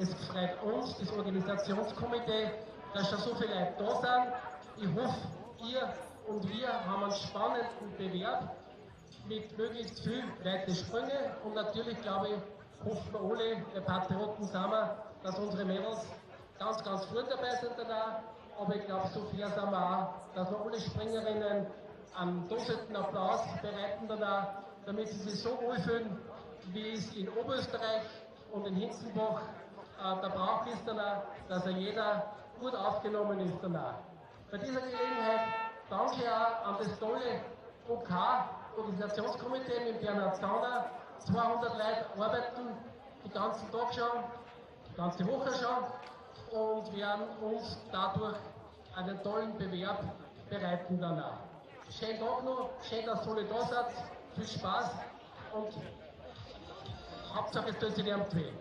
es freut uns, das Organisationskomitee, dass schon so viele Leute da sind. Ich hoffe, ihr und wir haben einen spannenden Bewerb mit möglichst viel weite Sprünge und natürlich, glaube ich, hoffen wir alle, der Patrioten sind wir, dass unsere Mädels ganz, ganz gut dabei sind danach. Aber ich glaube, so fair sind wir auch, dass wir alle Springerinnen einen dosierten Applaus bereiten danach, damit sie sich so wohlfühlen, wie es in Oberösterreich und in Hinzenbach der Brauch ist danach, dass jeder gut aufgenommen ist danach. Bei dieser Gelegenheit danke auch an das tolle OK Organisationskomitee mit Bernhard Zauner. 200 Leute arbeiten den ganzen Tag schon, die ganze Woche schon und werden uns dadurch einen tollen Bewerb bereiten danach. Schönen Tag noch, schön, dass ihr alle da seid, viel Spaß und Hauptsache es tut sich nicht weh.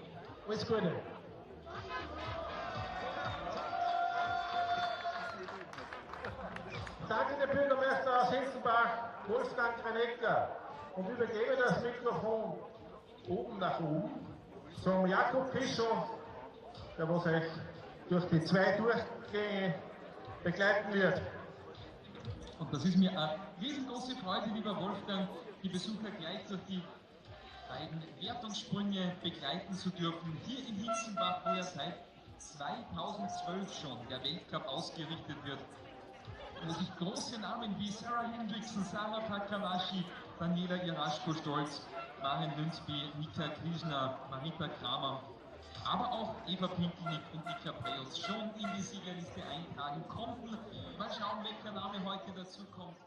Alles Gute. Danke dem Bürgermeister aus Hinzenbach, Wolfgang Krenecker, und übergebe das Mikrofon oben nach oben zum Jakob Fischer, der was euch durch die 2 Durchgänge begleiten wird. Und das ist mir eine riesengroße Freude, lieber Wolfgang, die Besucher gleich durch die beiden Wertungssprünge begleiten zu dürfen. Hier in Hinzenbach, wo ja seit 2012 schon der Weltcup ausgerichtet wird. Wo sich große Namen wie Sarah Hendrickson, Sarah Takahashi, Daniela Iraschko-Stolz, Maren Lünsby, Nika Krishna, Marita Kramer, aber auch Eva Pinkelnick und Nika Preus schon in die Siegerliste eintragen konnten. Mal schauen, welcher Name heute dazu kommt.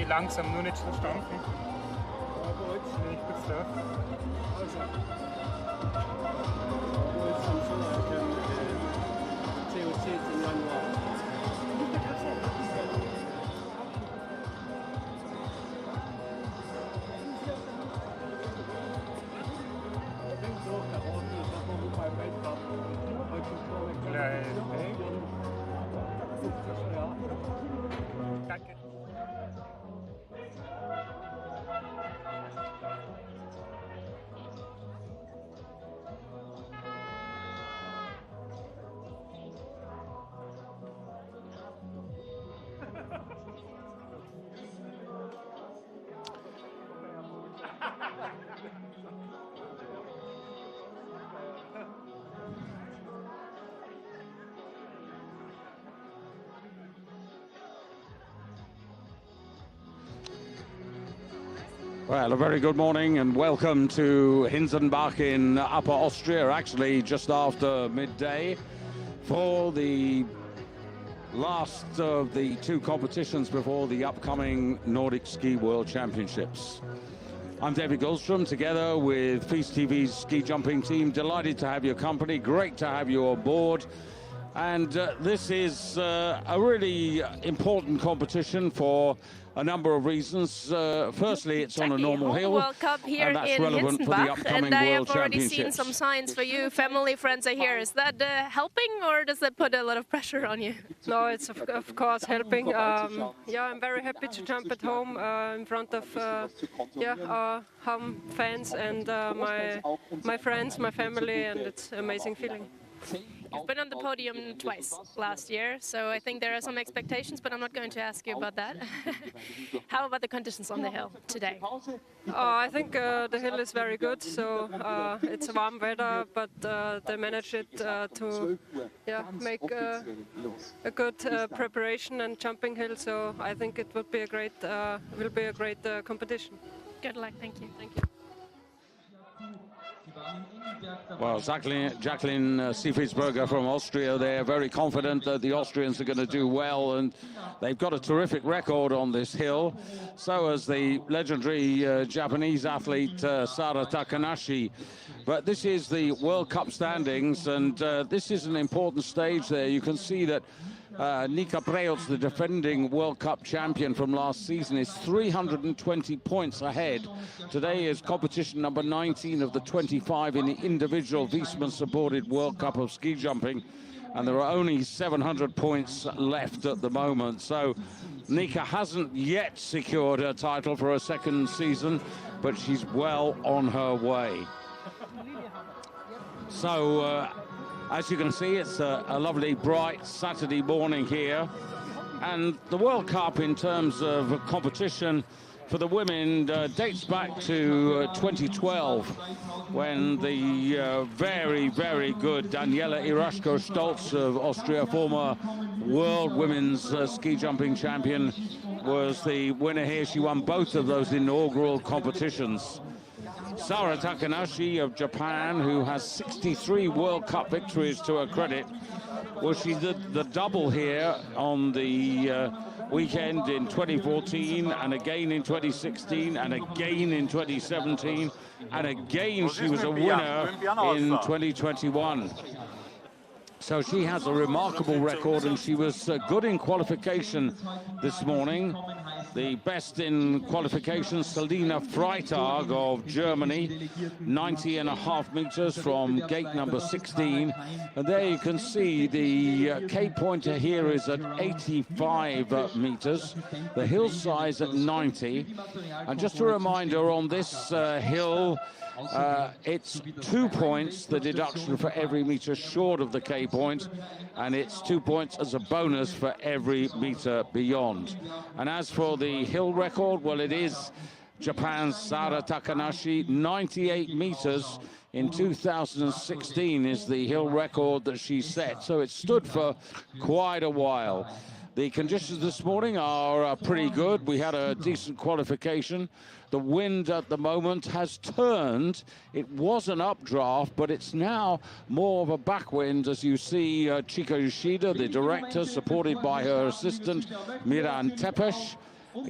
Langsam, nur nicht verstanden. Aber jetzt bin ich kurz da. Also. Jetzt sind schon COC im Januar. Danke. Well, a very good morning and welcome to Hinzenbach in Upper Austria, actually just after midday for the last of the 2 competitions before the upcoming Nordic Ski World Championships. I'm David Goldstrom, together with FIS TV's ski jumping team. Delighted to have your company, great to have you on board. And this is a really important competition for a number of reasons. Firstly, it's on a normal hill, World Cup here and that's in relevant for the Hinzenbach, upcoming and I World have already Championships. seen some signs for you. Family, friends are here. Is that helping, or does that put a lot of pressure on you? No, it's of course helping. Yeah, I'm very happy to jump at home in front of our home fans and my friends, my family, and it's an amazing feeling. You've been on the podium twice last year, so I think there are some expectations, but I'm not going to ask you about that. How about the conditions on the hill today? I think the hill is very good, so it's warm weather, but they managed it to make a good preparation and jumping hill, so I think it would be a great, will be a great competition. Good luck, thank you. Thank you. Well, Jacqueline Siefelsberger from Austria, they're very confident that the Austrians are going to do well, and they've got a terrific record on this hill. So has the legendary Japanese athlete Sara Takanashi. But this is the World Cup standings, and this is an important stage there. You can see that Nika Preutz, the defending World Cup champion from last season, is 320 points ahead. Today is competition number 19 of the 25 in the individual Wiesmann-supported World Cup of ski jumping, and there are only 700 points left at the moment. So Nika hasn't yet secured her title for a second season, but she's well on her way. So as you can see, it's a lovely, bright Saturday morning here. And the World Cup, in terms of competition for the women, dates back to 2012, when the very, very good Daniela Iraschko-Stolz of Austria, former world women's ski jumping champion, was the winner here. She won both of those inaugural competitions. Sara Takanashi of Japan, who has 63 World Cup victories to her credit. Well, she did the double here on the weekend in 2014, and again in 2016, and again in 2017, and again she was a winner in 2021. So she has a remarkable record, and she was good in qualification this morning. The best in qualification, Selina Freitag of Germany, 90.5 meters from gate number 16. And there you can see the K pointer here is at 85 meters, the hill size at 90. And just a reminder, on this hill, it's 2 points, the deduction for every meter short of the K point, and it's 2 points as a bonus for every meter beyond. And as for the hill record, well, it is Japan's Sara Takanashi, 98 meters in 2016 is the hill record that she set, so it stood for quite a while. The conditions this morning are pretty good. We had a decent qualification. The wind at the moment has turned. It was an updraft, but it's now more of a backwind, as you see Chika Yoshida, the director, supported by her assistant, Miran Tepesh.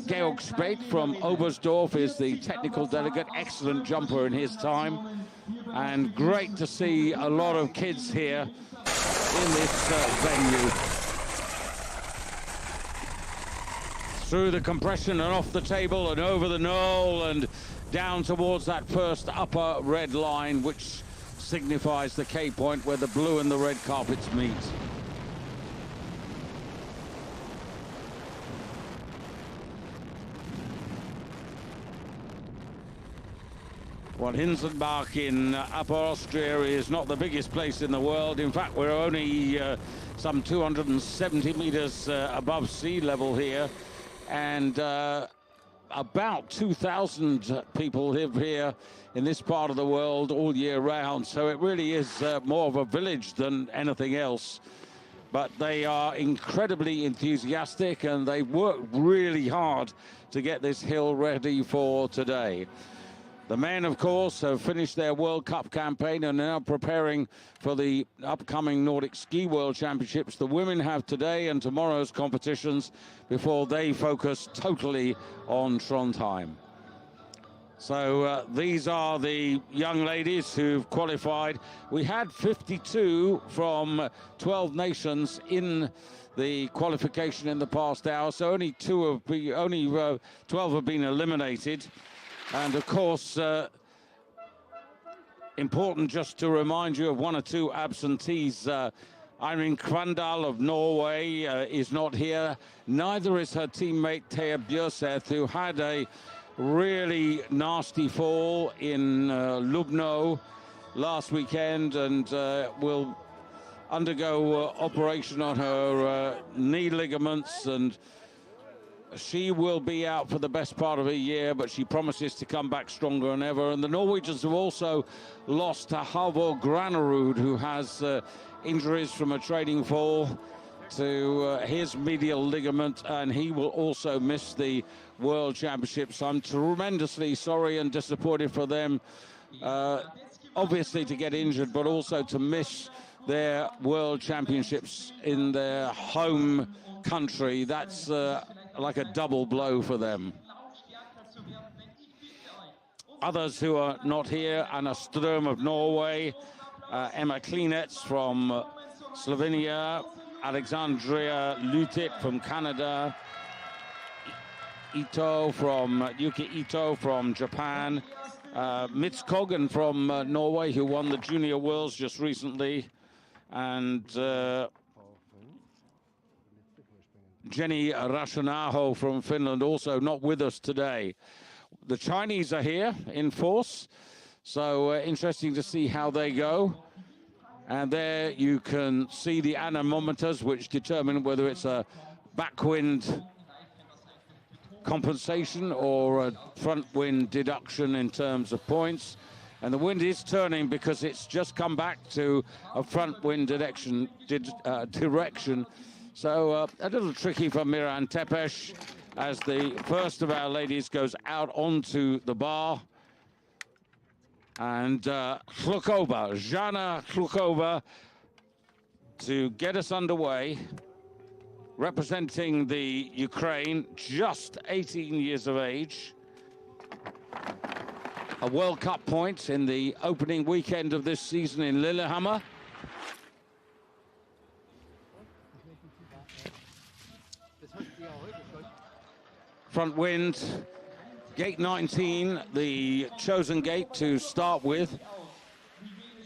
Georg Speth from Oberstdorf is the technical delegate, excellent jumper in his time. And great to see a lot of kids here in this venue. Through the compression and off the table and over the knoll and down towards that first upper red line, which signifies the K point where the blue and the red carpets meet. Well, Hinzenbach in Upper Austria is not the biggest place in the world. In fact, we're only some 270 meters above sea level here. And about 2,000 people live here in this part of the world all year round. So it really is more of a village than anything else. But they are incredibly enthusiastic, and they've worked really hard to get this hill ready for today. The men, of course, have finished their World Cup campaign and are now preparing for the upcoming Nordic Ski World Championships. The women have today and tomorrow's competitions before they focus totally on Trondheim. So these are the young ladies who've qualified. We had 52 from 12 nations in the qualification in the past hour, so only 12 have been eliminated. And of course, important just to remind you of one or two absentees. Irene Kvandal of Norway is not here. Neither is her teammate Thea Bjørseth, who had a really nasty fall in Lubno last weekend and will undergo operation on her knee ligaments, and she will be out for the best part of a year, but she promises to come back stronger than ever. And the Norwegians have also lost to Halvor Granerud, who has injuries from a training fall to his medial ligament, and he will also miss the World Championships. I'm tremendously sorry and disappointed for them, obviously to get injured, but also to miss their World Championships in their home country. That's like a double blow for them. Others who are not here: Anna Strøm of Norway, Emma Klinets from Slovenia, Alexandria Lutit from Canada, Yuki Ito from Japan, Mitz Kogan from Norway, who won the Junior Worlds just recently, and Jenny Rashanaho from Finland, also not with us today. The Chinese are here in force, so interesting to see how they go. And there you can see the anemometers, which determine whether it's a backwind compensation or a front wind deduction in terms of points. And the wind is turning because it's just come back to a front wind direction. So a little tricky for Miran Tepes as the first of our ladies goes out onto the bar. And Chlukova, Zhana Chlukova, to get us underway, representing the Ukraine, just 18 years of age. A World Cup point in the opening weekend of this season in Lillehammer. Front wind, gate 19, the chosen gate to start with.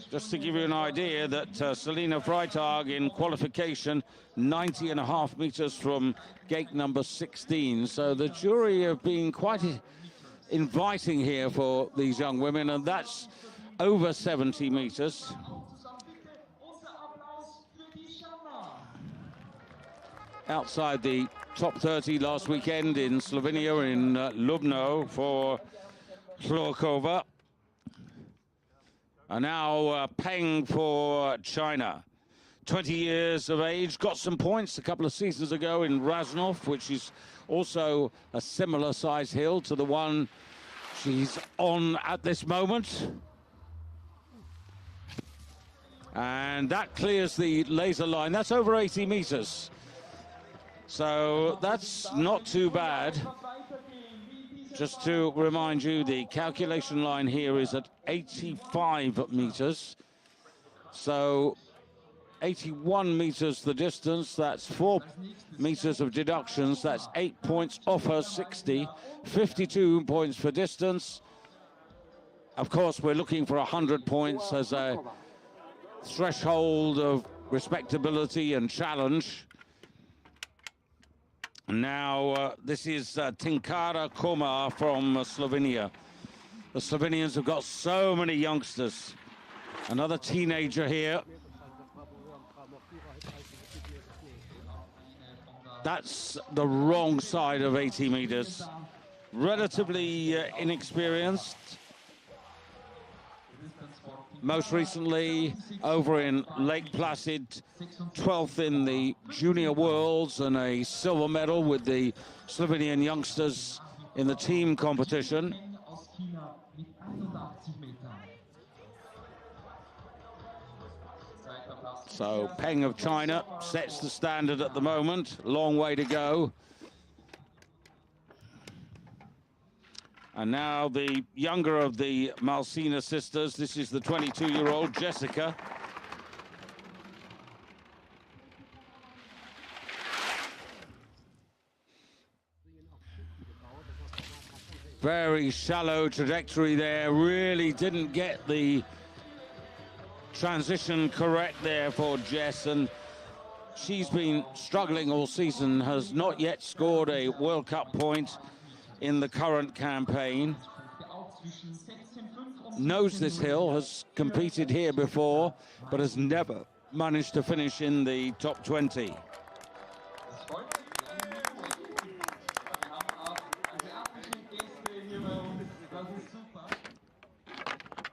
Just to give you an idea that Selina Freitag in qualification, 90.5 meters from gate number 16. So the jury have been quite inviting here for these young women, and that's over 70 meters. Outside the top 30 last weekend in Slovenia, in Lubno for Chlukova. And now Peng for China. 20 years of age, got some points a couple of seasons ago in Raznov, which is also a similar size hill to the one she's on at this moment. And that clears the laser line. That's over 80 meters. So that's not too bad. Just to remind you, the calculation line here is at 85 meters. So 81 meters the distance, that's 4 meters of deductions, that's 8 points off her 60, 52 points for distance. Of course, we're looking for 100 points as a threshold of respectability and challenge. Now, this is Tinkara Komar from Slovenia. The Slovenians have got so many youngsters. Another teenager here. That's the wrong side of 80 meters. Relatively inexperienced. Most recently over in Lake Placid, 12th in the Junior Worlds and a silver medal with the Slovenian youngsters in the team competition. So Peng of China sets the standard at the moment. Long way to go. And now the younger of the Malsina sisters. This is the 22-year-old Jessica. Very shallow trajectory there. Really didn't get the transition correct there for Jess, and she's been struggling all season, has not yet scored a World Cup point in the current campaign. Knows this hill, has competed here before, but has never managed to finish in the top 20.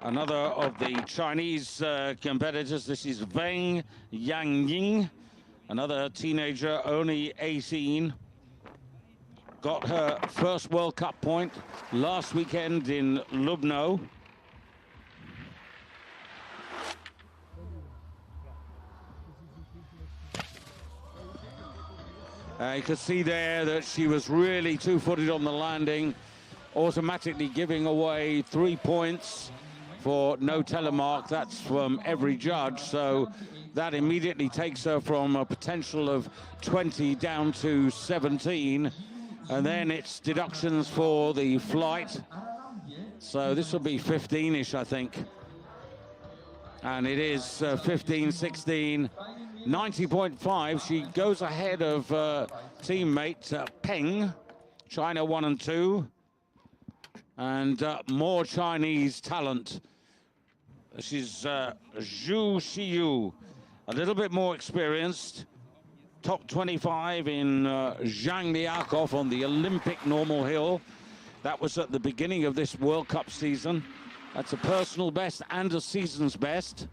Another of the Chinese competitors, this is Wang Yangying, another teenager, only 18. Got her first World Cup point last weekend in Lubno. You could see there that she was really two-footed on the landing, automatically giving away 3 points for no telemark. That's from every judge, so that immediately takes her from a potential of 20 down to 17, and then it's deductions for the flight, so this will be 15-ish, I think, and it is 15, 16, 90.5. She goes ahead of teammate Peng, China 1 and 2, and more Chinese talent. She's Zhu Xiyu, a little bit more experienced. Top 25 in Zhang Liakov on the Olympic normal hill. That was at the beginning of this World Cup season. That's a personal best and a season's best.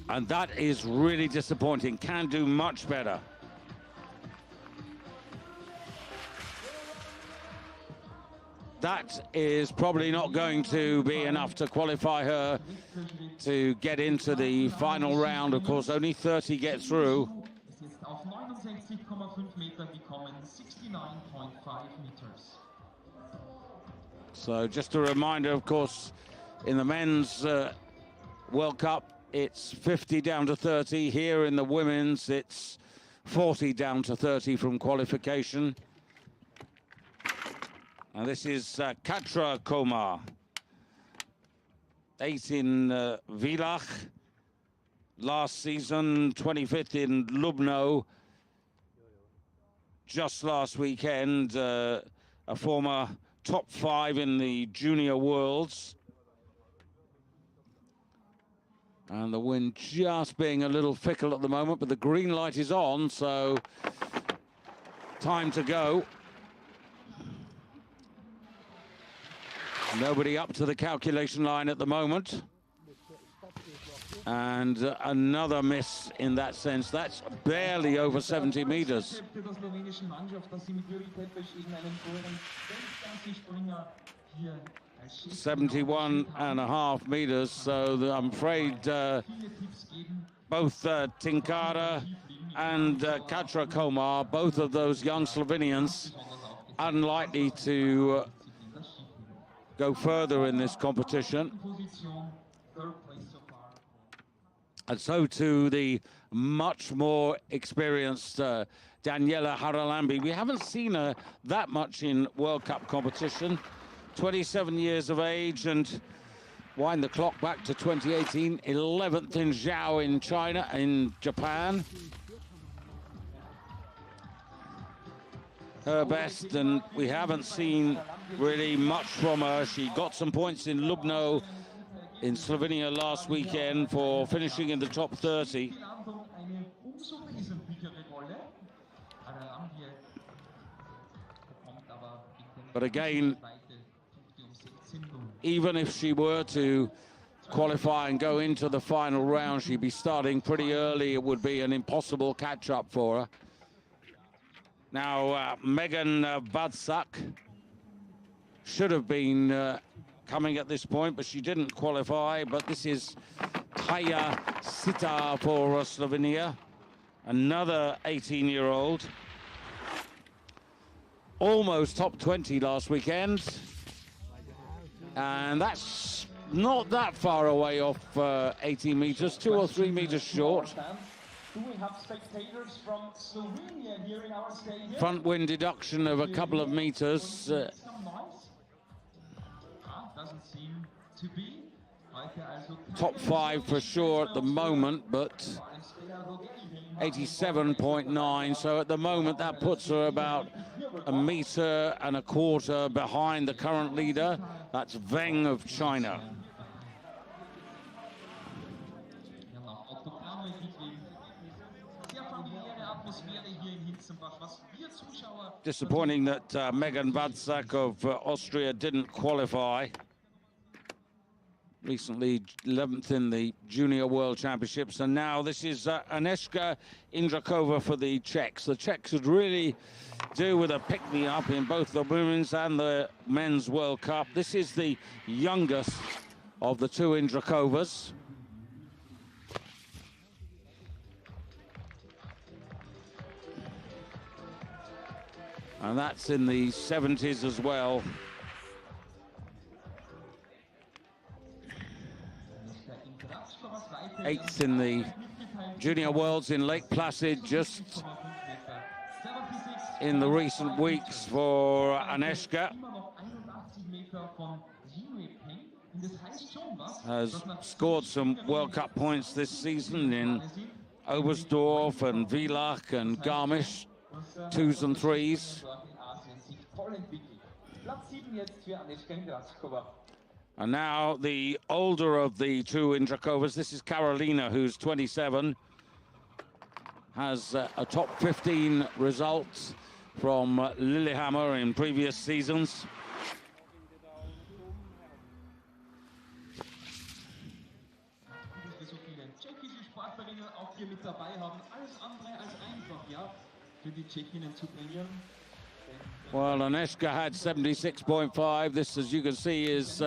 And that is really disappointing. Can do much better. That is probably not going to be enough to qualify her to get into the final round. Of course, only 30 get through. So just a reminder, of course, in the men's World Cup, it's 50 down to 30. Here in the women's, it's 40 down to 30 from qualification. And this is Katra Komar, 8 in Villach last season, 25th in Lubno just last weekend, a former top 5 in the Junior Worlds. And the wind just being a little fickle at the moment, but the green light is on, so time to go. Nobody up to the calculation line at the moment. And another miss in that sense. That's barely over 70 meters. 71.5 meters. So I'm afraid both Tinkara and Katra Komar, both of those young Slovenians, unlikely to go further in this competition. And so to the much more experienced Daniela Haralambou. We haven't seen her that much in World Cup competition. 27 years of age, and wind the clock back to 2018, 11th in Zhao in China, in Japan. Her best, and we haven't seen really much from her. She got some points in Lubno in Slovenia last weekend for finishing in the top 30. But again, even if she were to qualify and go into the final round, she'd be starting pretty early. It would be an impossible catch-up for her. Now, Megan Badsak should have been coming at this point, but she didn't qualify. But this is Kaya Sitar for Slovenia, another 18-year-old. almost top 20 last weekend. And that's not that far away off 18 meters, 2 or 3 meters short. Do we have spectators from Slovenia here in our stadium? Front wind deduction of a couple of meters. Doesn't seem to be. Top 5 for sure at the moment, but 87.9. So at the moment that puts her about 1.25 meters behind the current leader. That's Weng of China. Disappointing that Megan Wadzak of Austria didn't qualify. Recently 11th in the Junior World Championships, and now this is Agnieszka Indrakova for the Czechs. The Czechs could really do with a pick-me-up in both the women's and the men's World Cup. This is the youngest of the two Indrakovas. And that's in the 70s as well. Eighth in the Junior Worlds in Lake Placid, just in the recent weeks for Agnieszka. Has scored some World Cup points this season in Oberstdorf and Villach and Garmisch, 2s and 3s. And now the older of the two Indrakovas, this is Karolina, who's 27, has a top 15 results from Lillehammer in previous seasons. Well, Agnieszka had 76.5. This, as you can see, is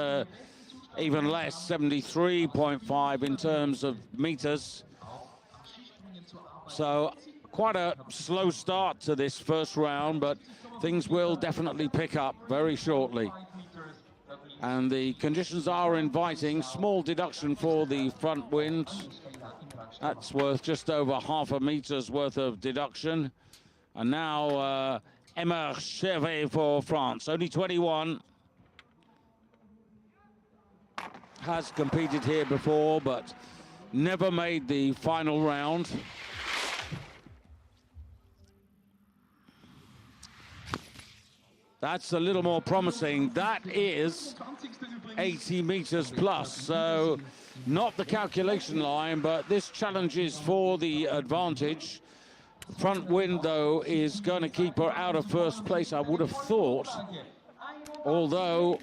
even less, 73.5 in terms of meters. So quite a slow start to this first round, but things will definitely pick up very shortly. And the conditions are inviting. Small deduction for the front wind. That's worth just over 0.5 meters worth of deduction. And now Emma Chervet for France, only 21. Has competed here before, but never made the final round. That's a little more promising. That is 80 meters plus, so not the calculation line, but this challenge is for the advantage. Front wind, though, is going to keep her out of first place, I would have thought. Although,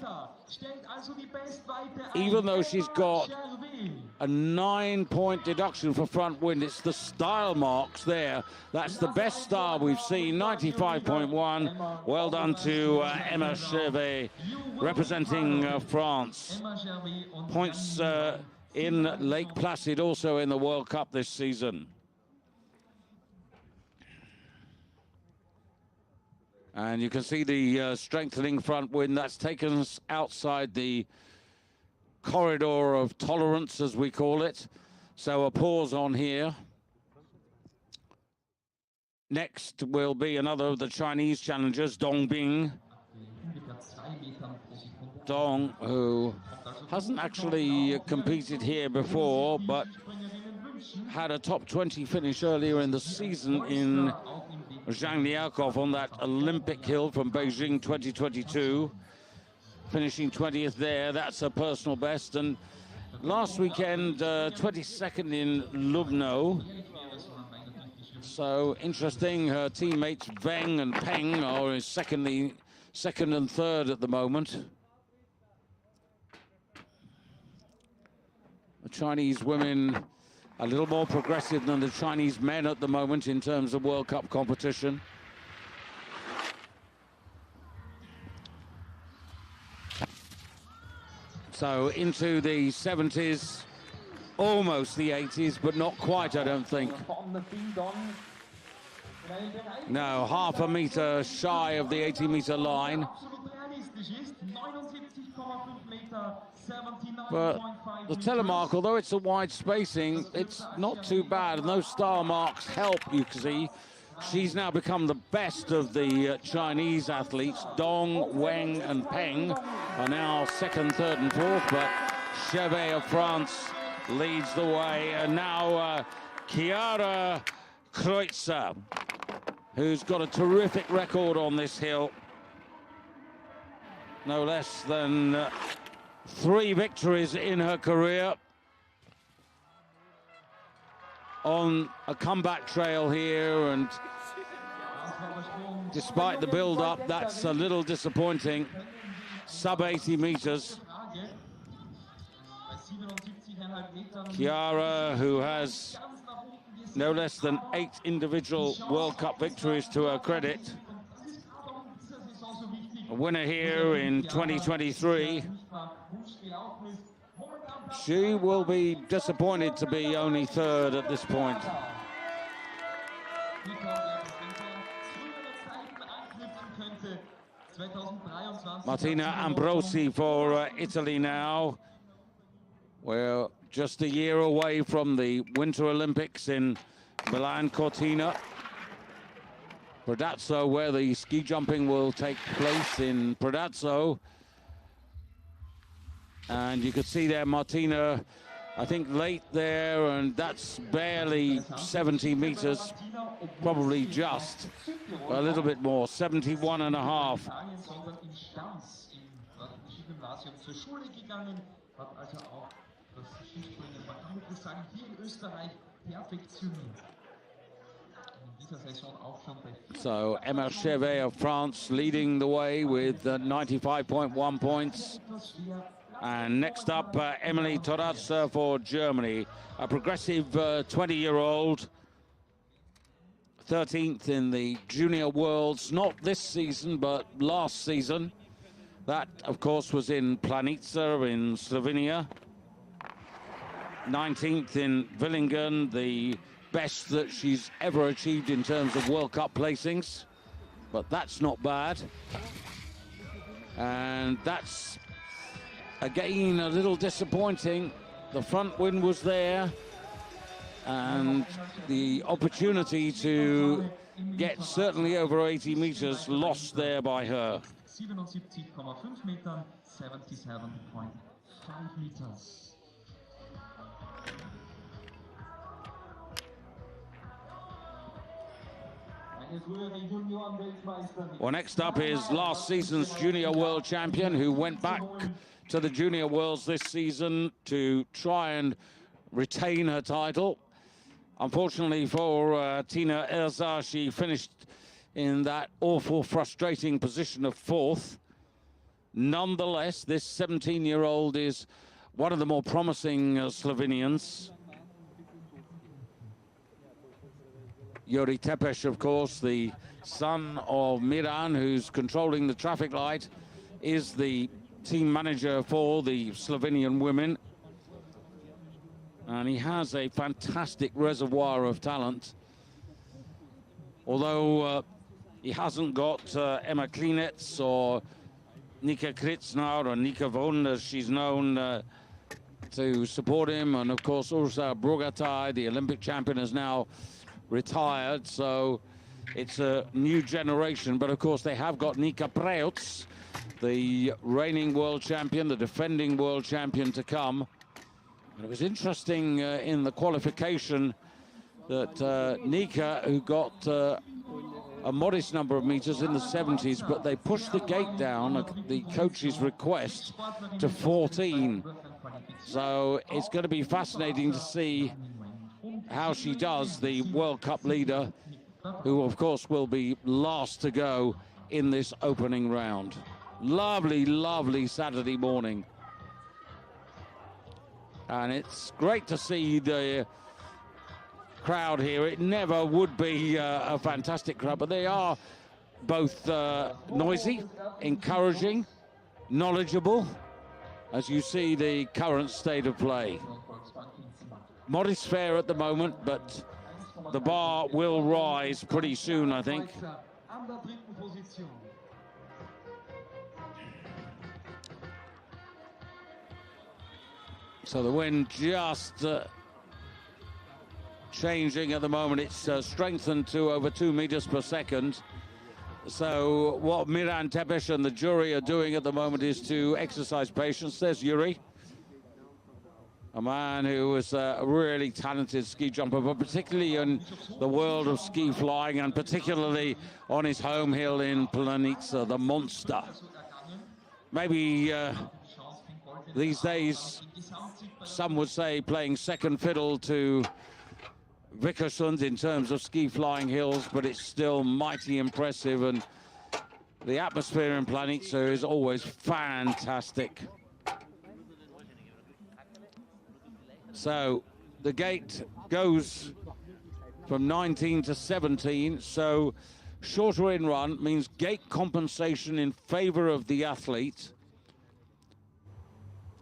even though she's got a 9-point deduction for front wind, it's the style marks there. That's the best star we've seen, 95.1. Well done to Emma Chervet, representing France. Points in Lake Placid, also in the World Cup this season. And you can see the strengthening front wind. That's taken us outside the corridor of tolerance, as we call it. So a pause on here. Next will be another of the Chinese challengers, Dong Bing. Dong, who hasn't actually competed here before, but had a top 20 finish earlier in the season in Zhangniaukov on that Olympic hill from Beijing 2022, finishing 20th there. That's a personal best. And last weekend, 22nd in Lubno. So interesting. Her teammates Weng and Peng are second and third at the moment. The Chinese women a little more progressive than the Chinese men at the moment in terms of World Cup competition. So into the 70s, almost the 80s, but not quite, I don't think. Now half a meter shy of the 80-meter line. But the telemark, although it's a wide spacing, it's not too bad, and those star marks help. You can see she's now become the best of the Chinese athletes. Dong, Weng and Peng are now second, third and fourth, but Chevet of France leads the way, and now Chiara Kreutzer, who's got a terrific record on this hill. No less than 3 victories in her career on a comeback trail here, and despite the build-up, that's a little disappointing. Sub 80 meters. Chiara, who has no less than 8 individual World Cup victories to her credit. A winner here in 2023. She will be disappointed to be only third at this point. Martina Ambrosi for Italy now. We're just a year away from the Winter Olympics in Milan Cortina. Predazzo, where the ski jumping will take place in Predazzo. And you could see there Martina, I think late there, and that's barely 70 meters, probably just a little bit more, 71 and a half. So Emma Chevet of France leading the way with 95.1 points. And next up, Emily Torazza for Germany, a progressive 20-year-old, 13th in the Junior Worlds, not this season, but last season. That, of course, was in Planica in Slovenia. 19th in Villingen, the best that she's ever achieved in terms of World Cup placings. But that's not bad. And that's, again, a little disappointing. The front wind was there, and the opportunity to get certainly over 80 meters lost there by her. 77,5 meters, 77.5 meters. Well, next up is last season's Junior World Champion, who went back to the Junior Worlds this season to try and retain her title. Unfortunately for Tina Erza, she finished in that awful, frustrating position of 4th. Nonetheless, this 17-year-old is one of the more promising Slovenians. Juri Tepes, of course, the son of Miran, who's controlling the traffic light, is the team manager for the Slovenian women. And he has a fantastic reservoir of talent. Although he hasn't got Emma Klinets or Nika Kritzner or Nika Von, as she's known, to support him. And of course, Ursa Brugatai, the Olympic champion, is now retired, so it's a new generation. But of course they have got Nika Preutz, the reigning world champion, the defending world champion, to come. And it was interesting in the qualification that Nika, who got a modest number of meters in the 70s, but they pushed the gate down at the coach's request to 14. So it's going to be fascinating to see how she does, the World Cup leader, who of course will be last to go in this opening round. Lovely, lovely Saturday morning. And it's great to see the crowd here. It never would be a fantastic crowd, but they are both noisy, encouraging, knowledgeable, as you see the current state of play. Modest fare at the moment, but the bar will rise pretty soon, I think. So the wind just changing at the moment. It's strengthened to over 2 meters per second. So what Miran Tepesh and the jury are doing at the moment is to exercise patience. There's Yuri, a man who is a really talented ski jumper, but particularly in the world of ski flying, and particularly on his home hill in Planica, the monster. Maybe these days, some would say playing second fiddle to Vikersund in terms of ski flying hills, but it's still mighty impressive, and the atmosphere in Planica is always fantastic. So the gate goes from 19 to 17, so shorter in run means gate compensation in favor of the athlete,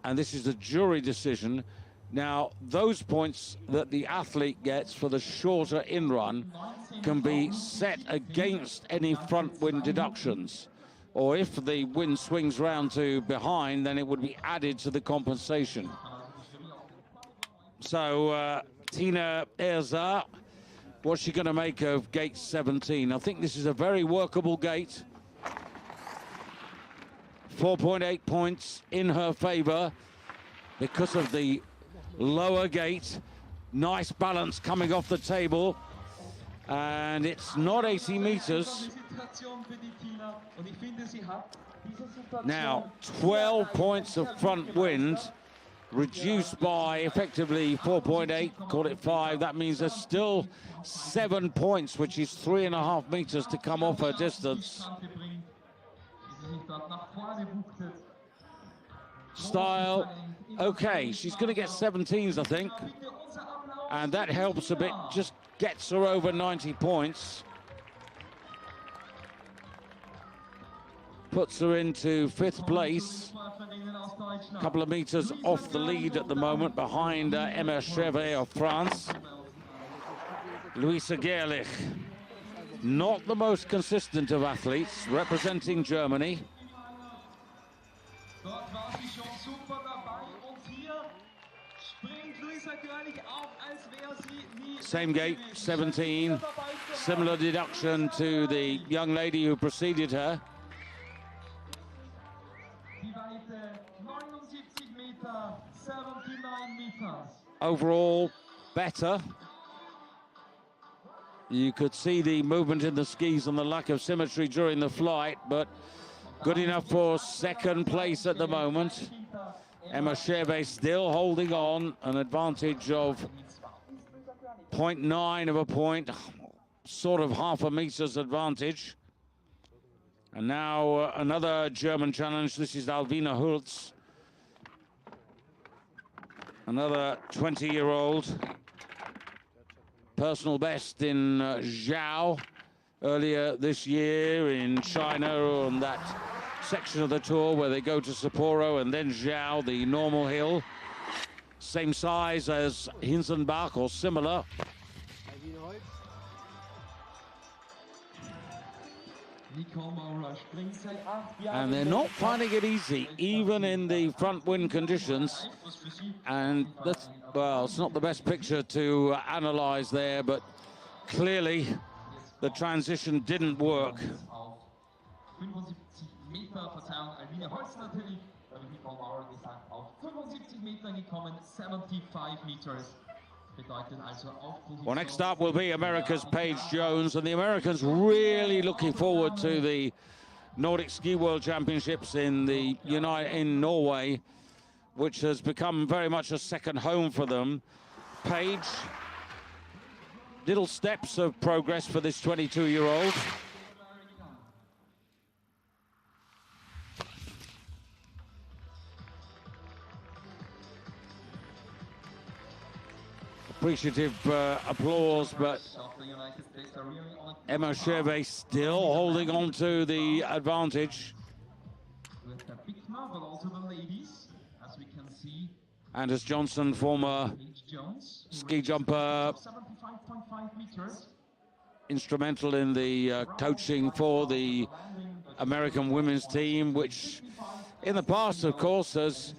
and this is a jury decision. Now, those points that the athlete gets for the shorter in-run can be set against any front wind deductions. Or if the wind swings round to behind, then it would be added to the compensation. So, Tina Erza, what's she going to make of gate 17? I think this is a very workable gate. 4.8 points in her favor because of the lower gate. Nice balance coming off the table, and it's not 80 meters. Now 12 points of front wind reduced by effectively 4.8, call it 5. That means there's still 7 points, which is 3.5 meters to come off her distance. Style, okay, she's going to get 17s, I think, and that helps a bit, just gets her over 90 points. Puts her into 5th place, a couple of meters off the lead at the moment, behind Emma Chevet of France. Luisa Gerlich, not the most consistent of athletes, representing Germany. Same gate, 17, similar deduction to the young lady who preceded her. Overall, better. You could see the movement in the skis and the lack of symmetry during the flight, but good enough for 2nd place at the moment. Emma Chevet still holding on, an advantage of 0.9 of a point, sort of half a meter's advantage. And now another German challenge. This is Alvina Hulz, another 20-year-old. Personal best in Zhao earlier this year in China on that section of the tour where they go to Sapporo and then Zhao, the normal hill. Same size as Hinzenbach or similar. And they're not finding it easy, even in the front wind conditions. And that's, well, it's not the best picture to analyze there, but clearly the transition didn't work. Well, next up will be America's Paige Jones, and the Americans really looking forward to the Nordic Ski World Championships in Norway, which has become very much a second home for them. Paige, little steps of progress for this 22-year-old. Appreciative applause, but Emma Chevet still holding on to the advantage. Anders Johnson, former ski jumper, 75.5 meters. instrumental in the coaching for the American women's team, which in the past, of course, has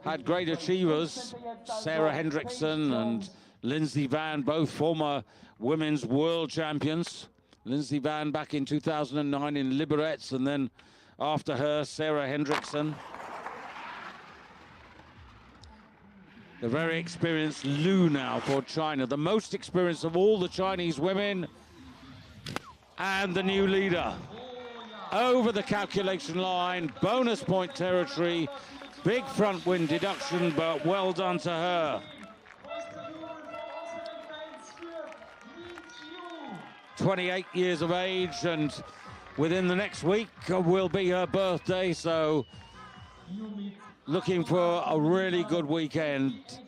had great achievers. Sarah Hendrickson and Lindsey Van, both former women's world champions. Lindsey Van back in 2009 in Liberec, and then after her, Sarah Hendrickson. The very experienced Lu now for China, the most experienced of all the Chinese women. And the new leader over the calculation line, bonus point territory, big front wind deduction, but well done to her. 28 years of age, and within the next week will be her birthday, so looking for a really good weekend.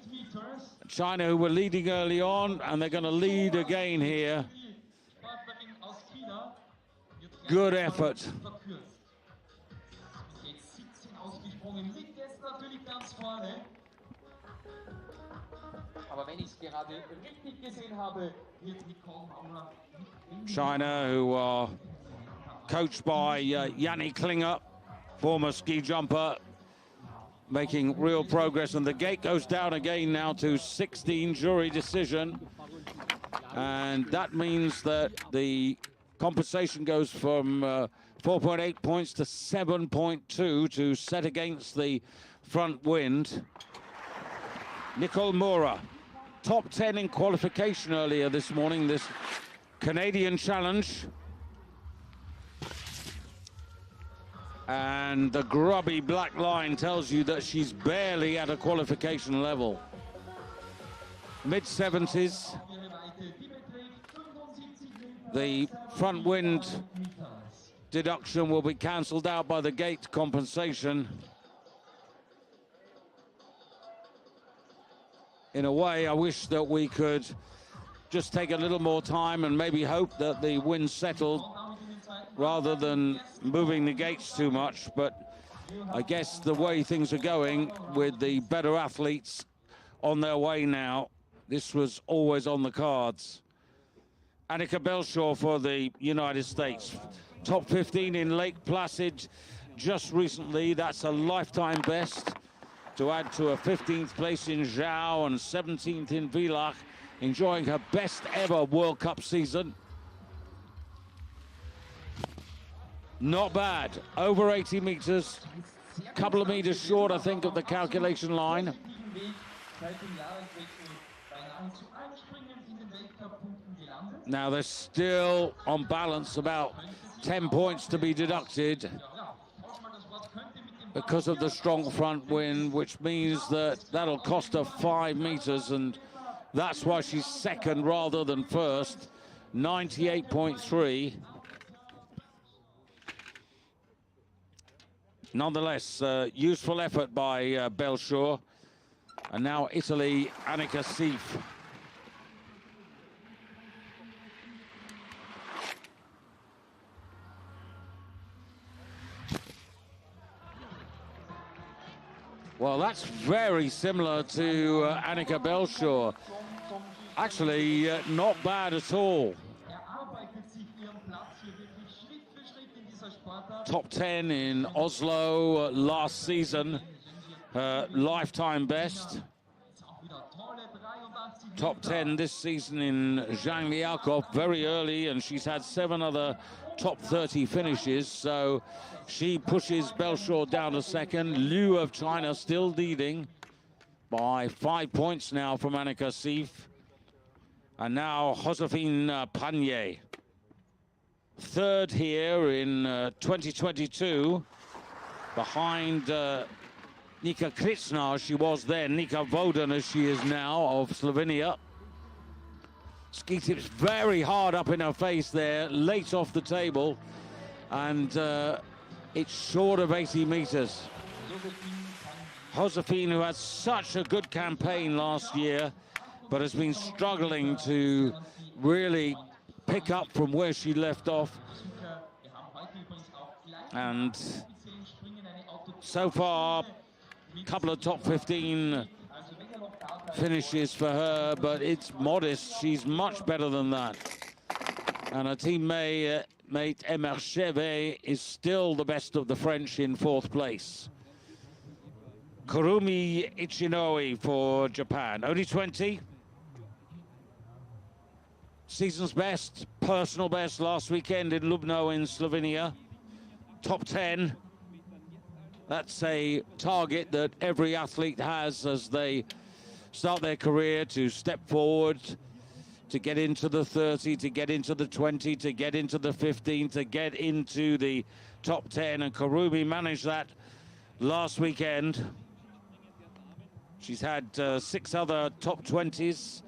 China, who were leading early on, and they're going to lead again here. Good effort. China, who are coached by Yanni Klinger, former ski jumper, making real progress, and the gate goes down again now to 16 jury decision, and that means that the compensation goes from 4.8 points to 7.2 to set against the front wind. Nicole Mora, top 10 in qualification earlier this morning, this Canadian challenge. And the grubby black line tells you that she's barely at a qualification level. Mid-70s. The front wind deduction will be cancelled out by the gate compensation. In a way, I wish that we could just take a little more time and maybe hope that the wind settled rather than moving the gates too much. But I guess the way things are going with the better athletes on their way now, this was always on the cards. Annika Belshaw for the United States. Top 15 in Lake Placid just recently. That's a lifetime best, to add to a 15th place in Zhao and 17th in Villach, enjoying her best ever World Cup season. Not bad. Over 80 meters. Couple of meters short, I think, of the calculation line. Now they're still on balance, about 10 points to be deducted because of the strong front wind, which means that that'll cost her 5 meters, and that's why she's second rather than first. 98.3. Nonetheless, useful effort by Belshaw. And now Italy, Annika Seif. Well, that's very similar to Annika Belshaw. Actually, not bad at all. Top 10 in Oslo last season, her lifetime best. Top 10 this season in Zhangjiakou, very early, and she's had 7 other top 30 finishes, so she pushes Belshaw down to second. Liu of China still leading by 5 points now from Annika Seif. And now Josephine Panier, third here in 2022, behind Nika Kritsna, she was then, Nika Voden as she is now, of Slovenia. Ski tips very hard up in her face there, late off the table, and it's short of 80 meters. Josephine, who had such a good campaign last year, but has been struggling to really pick up from where she left off. And so far, a couple of top 15 finishes for her, but it's modest. She's much better than that. And her teammate Emercheve is still the best of the French in 4th place. Kurumi Ichinoi for Japan, only 20. Season's best, personal best last weekend in Lubno in Slovenia. Top 10. That's a target that every athlete has as they start their career, to step forward, to get into the 30, to get into the 20, to get into the 15, to get into the top 10. And Kurumi managed that last weekend. She's had 6 other top 20s,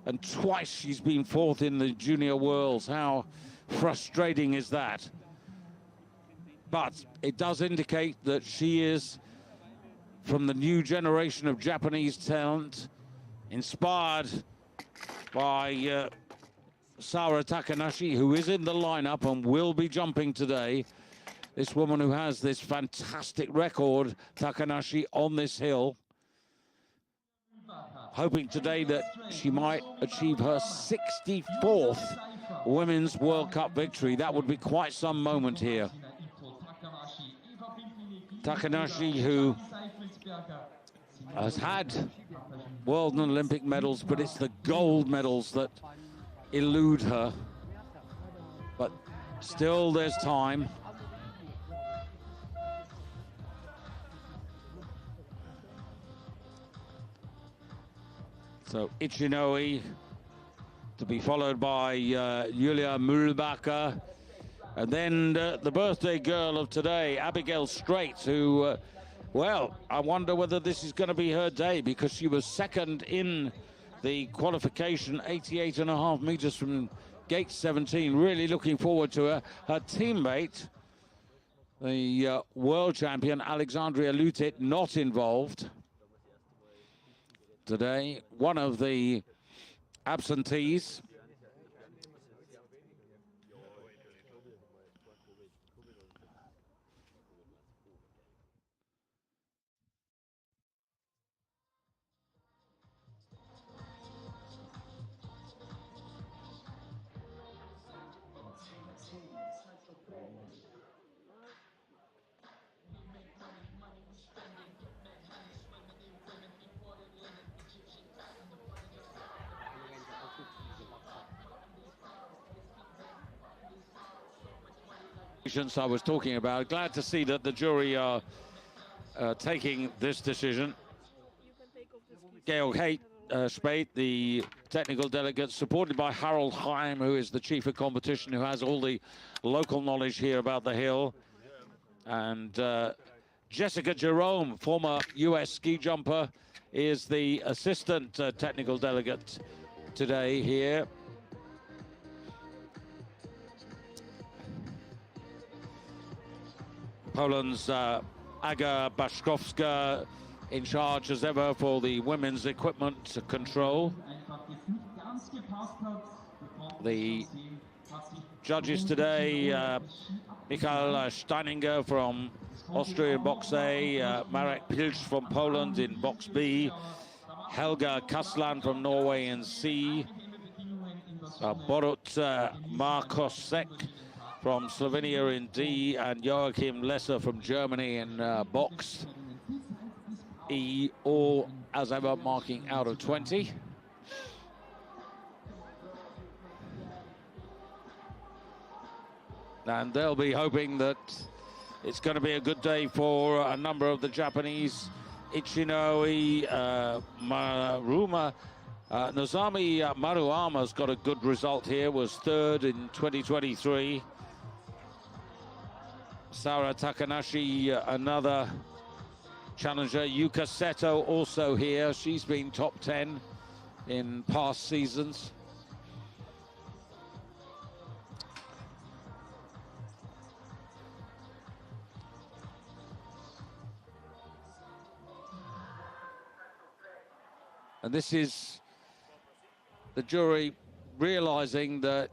and twice she's been 4th in the junior worlds. How frustrating is that? But it does indicate that she is from the new generation of Japanese talent, inspired by Sara Takanashi, who is in the lineup and will be jumping today. This woman who has this fantastic record, Takanashi, on this hill. Hoping today that she might achieve her 64th Women's World Cup victory. That would be quite some moment here. Takanashi, who has had world and Olympic medals, but it's the gold medals that elude her. But still, there's time. So Ichinoi to be followed by Julia Mühlbacher. And then the birthday girl of today, Abigail Strait, who, well, I wonder whether this is going to be her day, because she was 2nd in the qualification, 88.5 meters from gate 17. Really looking forward to her. Her teammate, the world champion, Alexandria Lutit, not involved today. One of the absentees. I was talking about. Glad to see that the jury are taking this decision. Georg Spate, the technical delegate, supported by Harold Heim, who is the chief of competition, who has all the local knowledge here about the hill. And Jessica Jerome, former US ski jumper, is the assistant technical delegate today here. Poland's Aga Baszkowska in charge as ever for the women's equipment control. The judges today, Michael Steininger from Austria in box A, Marek Pilch from Poland in box B, Helga Kaslan from Norway in C, Borut Markosek from Slovenia in D, and Joachim Lesser from Germany in box E, all as ever marking out of 20. And they'll be hoping that it's going to be a good day for a number of the Japanese. Ichinoi, Maruma, Nozami Maruyama's got a good result here, was 3rd in 2023. Sara Takanashi, another challenger. Yuka Seto also here. She's been top 10 in past seasons. And this is the jury realizing that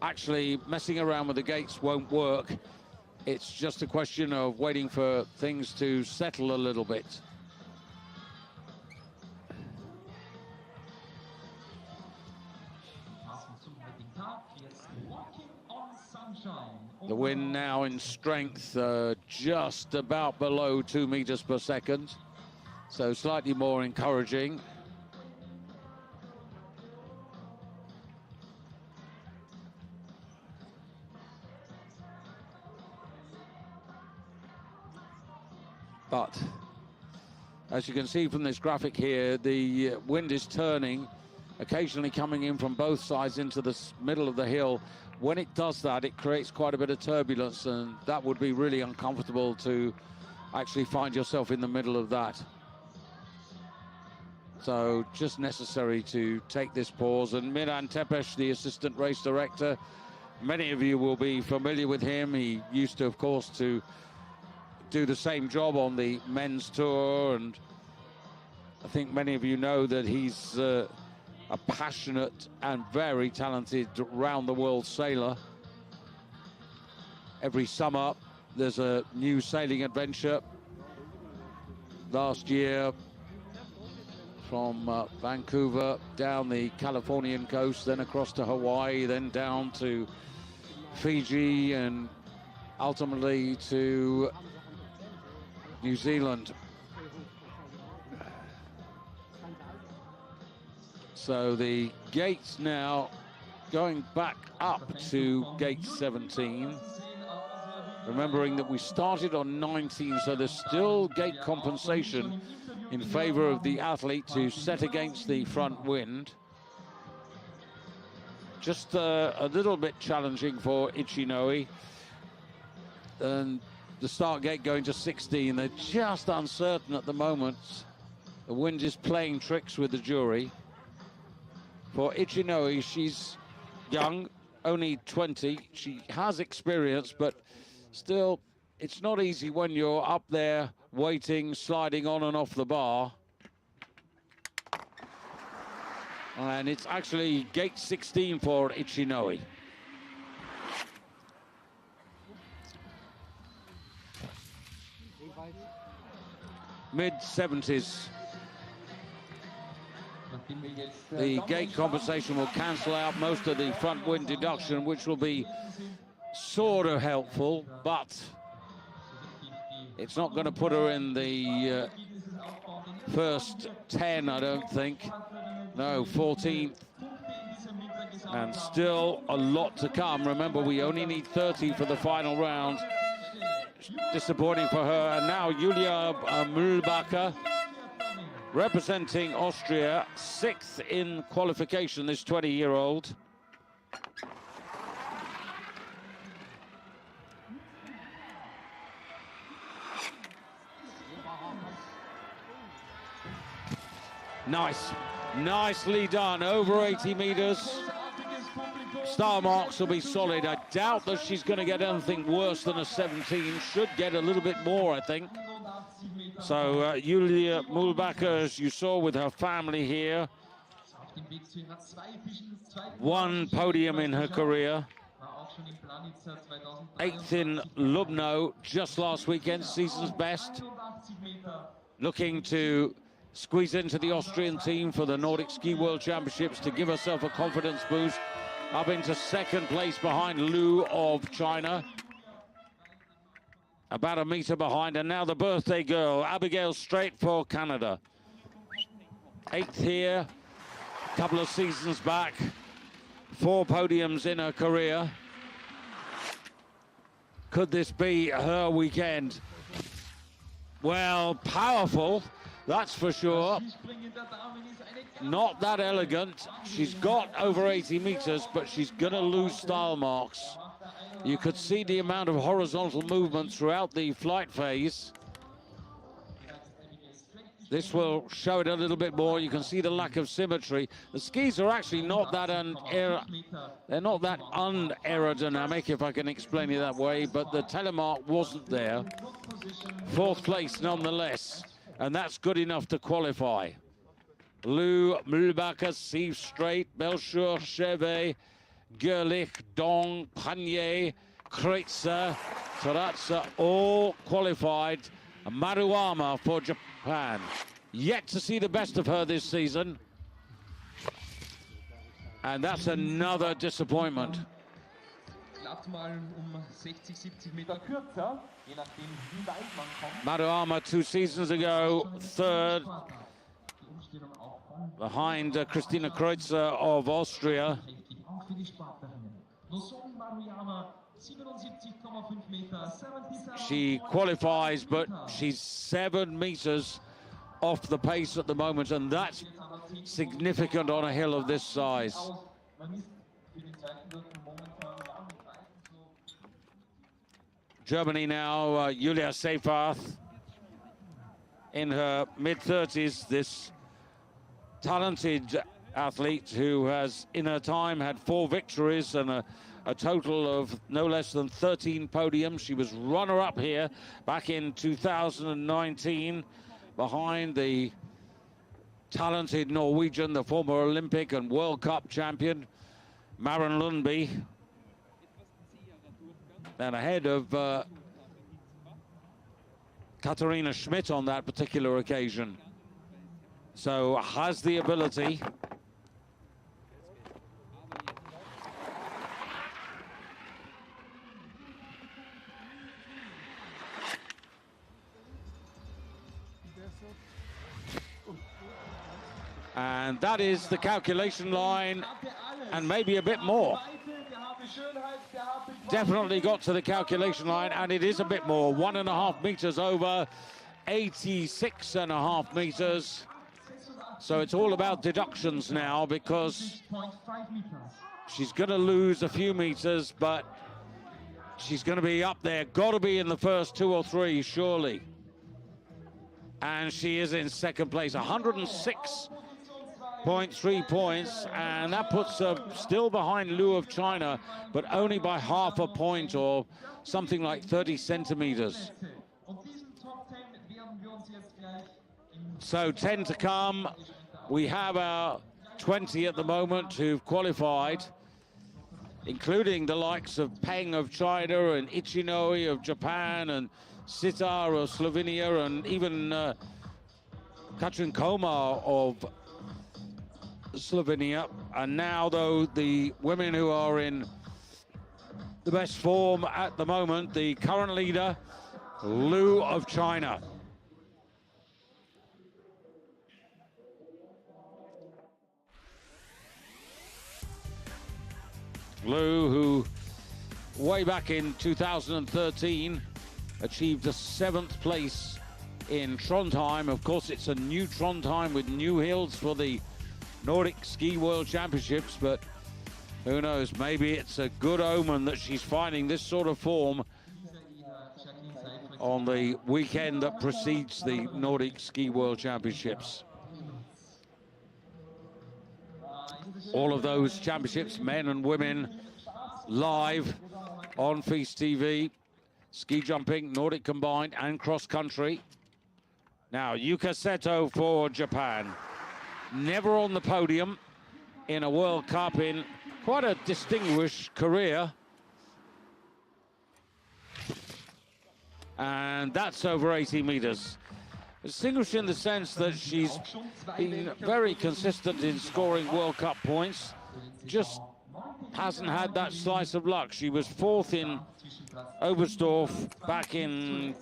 actually messing around with the gates won't work. It's just a question of waiting for things to settle a little bit. The wind now in strength just about below 2 meters per second, so slightly more encouraging. But as you can see from this graphic here, the wind is turning, occasionally coming in from both sides into the middle of the hill. When it does that, it creates quite a bit of turbulence, and that would be really uncomfortable to actually find yourself in the middle of that. So just necessary to take this pause. And Miran Tepes, the assistant race director, many of you will be familiar with him. He used to, of course, to do the same job on the men's tour, and I think many of you know that he's a passionate and very talented round-the-world sailor. Every summer there's a new sailing adventure. Last year from Vancouver down the Californian coast, then across to Hawaii, then down to Fiji, and ultimately to New Zealand. So the gates now going back up to gate 17. Remembering that we started on 19, so there's still gate compensation in favor of the athlete to set against the front wind. Just a little bit challenging for Ichinoi. And the start gate going to 16. They're just uncertain at the moment. The wind is playing tricks with the jury. For Ichinoi, she's young, only 20. She has experience, but still, it's not easy when you're up there waiting, sliding on and off the bar. And it's actually gate 16 for Ichinoi. Mid-70s. The gate compensation will cancel out most of the front wind deduction, which will be sort of helpful, but it's not going to put her in the first 10, I don't think. No, 14th. And still a lot to come. Remember, we only need 30 for the final round. Disappointing for her. And now Julia Mühlbacher, representing Austria, 6th in qualification, this 20-year-old. Nice, nicely done, over 80 meters. Star marks will be solid. I doubt that she's going to get anything worse than a 17. Should get a little bit more, I think. So Julia Mühlbacher, as you saw with her family here, 1 podium in her career. 8th in Lubno just last weekend, season's best. Looking to squeeze into the Austrian team for the Nordic Ski World Championships to give herself a confidence boost. Up into 2nd place behind Lu of China. About a meter behind, and now the birthday girl, Abigail Strait for Canada. 8th here, a couple of seasons back. 4 podiums in her career. Could this be her weekend? Well, powerful, that's for sure. Not that elegant. She's got over 80 meters, but she's going to lose style marks. You could see the amount of horizontal movement throughout the flight phase. This will show it a little bit more. You can see the lack of symmetry. The skis are actually not that they're not that unaerodynamic, if I can explain it that way, but the telemark wasn't there. 4th place nonetheless, and that's good enough to qualify. Lu, Mühlbacher, Steve Strait, Belchour, Chevet, Gerlich, Dong, Panier, Kreutzer, Taratsa, all qualified. Maruyama for Japan. Yet to see the best of her this season. And that's another disappointment. Maruyama 2 seasons ago, third, behind Christina Kreutzer of Austria. She qualifies, but she's 7 meters off the pace at the moment, and that's significant on a hill of this size. Germany now, Julia Seyfarth, in her mid-30s, this talented athlete who has, in her time, had 4 victories and a total of no less than 13 podiums. She was runner-up here back in 2019, behind the talented Norwegian, the former Olympic and World Cup champion, Maren Lundby, and ahead of Katharina Schmidt on that particular occasion. So has the ability. And that is the calculation line, and maybe a bit more. Definitely got to the calculation line, and it is a bit more. 1.5 meters over, 86.5 meters. So it's all about deductions now, because she's going to lose a few meters, but she's going to be up there. Got to be in the first 2 or 3, surely. And she is in second place, 106.3 points, and that puts her still behind Liu of China, but only by half a point, or something like 30 centimeters. So 10 to come. We have our 20 at the moment who've qualified, including the likes of Peng of China and Ichinoi of Japan and Sitar of Slovenia, and even Katrin Komar of Slovenia. And now, though, the women who are in the best form at the moment, the current leader, Liu of China. Liu, who way back in 2013 achieved a 7th place in Trondheim. Of course, it's a new Trondheim with new hills for the Nordic Ski World Championships, but who knows, maybe it's a good omen that she's finding this sort of form on the weekend that precedes the Nordic Ski World Championships. All of those championships, men and women, live on FIS TV. Ski jumping, Nordic combined, and cross country. Now, Yuka Seto for Japan. Never on the podium in a World Cup in quite a distinguished career. And that's over 80 meters. Distinguished in the sense that she's been very consistent in scoring World Cup points, just hasn't had that slice of luck. She was 4th in Oberstdorf back in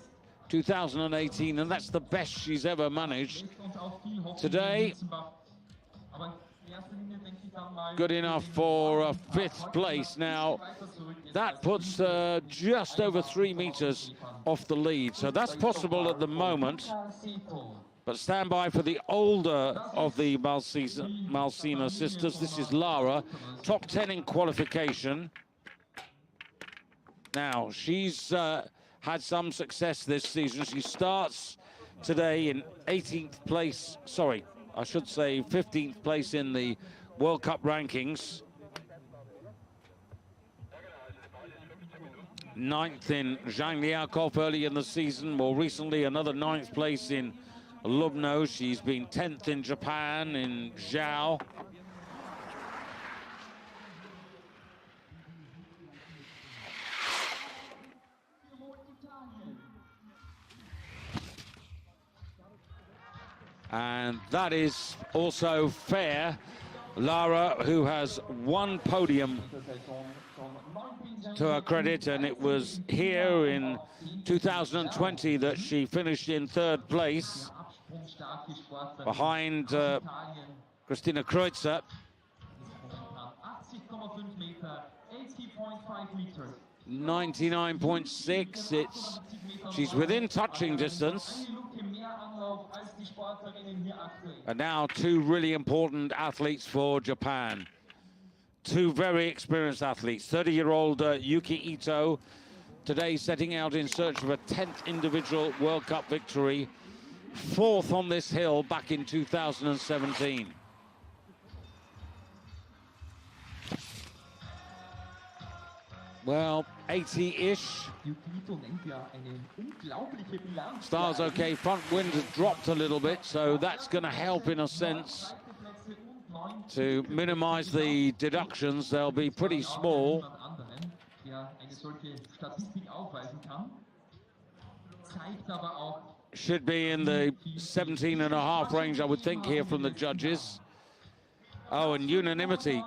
2018, and that's the best she's ever managed. Today, good enough for a 5th place. Now, that puts just over 3 meters off the lead, so that's possible at the moment. But stand by for the older of the Malsina sisters. This is Lara, top 10 in qualification. Now, she's had some success this season. She starts today in 18th place, sorry, I should say 15th place in the World Cup rankings. 9th in Zhangjiakou early in the season. More recently, another 9th place in Lubno. She's been 10th in Japan, in Zhao. And that is also fair. Lara, who has one podium to her credit, and it was here in 2020 that she finished in 3rd place behind Christina Kreutzer. 99.6. She's within touching distance. And now 2 really important athletes for Japan. 2 very experienced athletes. 30-year-old Yuki Ito, today setting out in search of a 10th individual World Cup victory. 4th on this hill back in 2017. Well, 80-ish. Star's okay. Front wind has dropped a little bit, so that's going to help in a sense to minimize the deductions. They'll be pretty small. Should be in the 17.5 range, I would think, here from the judges. Oh, and unanimity.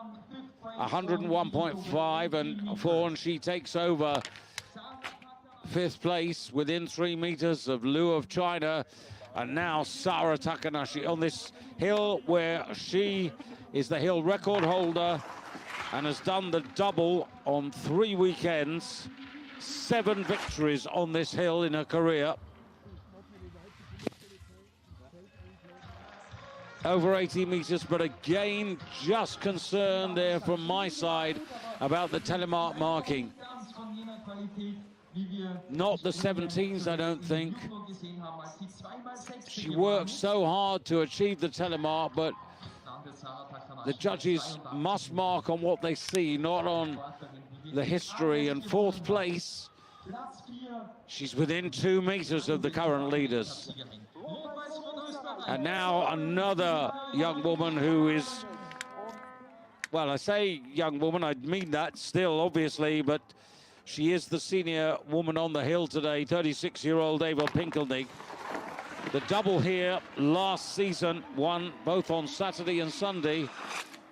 101.5 and 4, and she takes over 5th place within 3 meters of Liu of China. And now Sara Takanashi on this hill, where she is the hill record holder and has done the double on 3 weekends. 7 victories on this hill in her career. Over 80 meters, but again, just concerned there from my side about the telemark marking. Not the 17s, I don't think. She worked so hard to achieve the telemark, but the judges must mark on what they see, not on the history. And 4th place, she's within 2 meters of the current leaders. And now another young woman who is, well, I say young woman, I mean that still, obviously, but she is the senior woman on the hill today, 36-year-old Eva Pinkelnick. The double here last season, won both on Saturday and Sunday,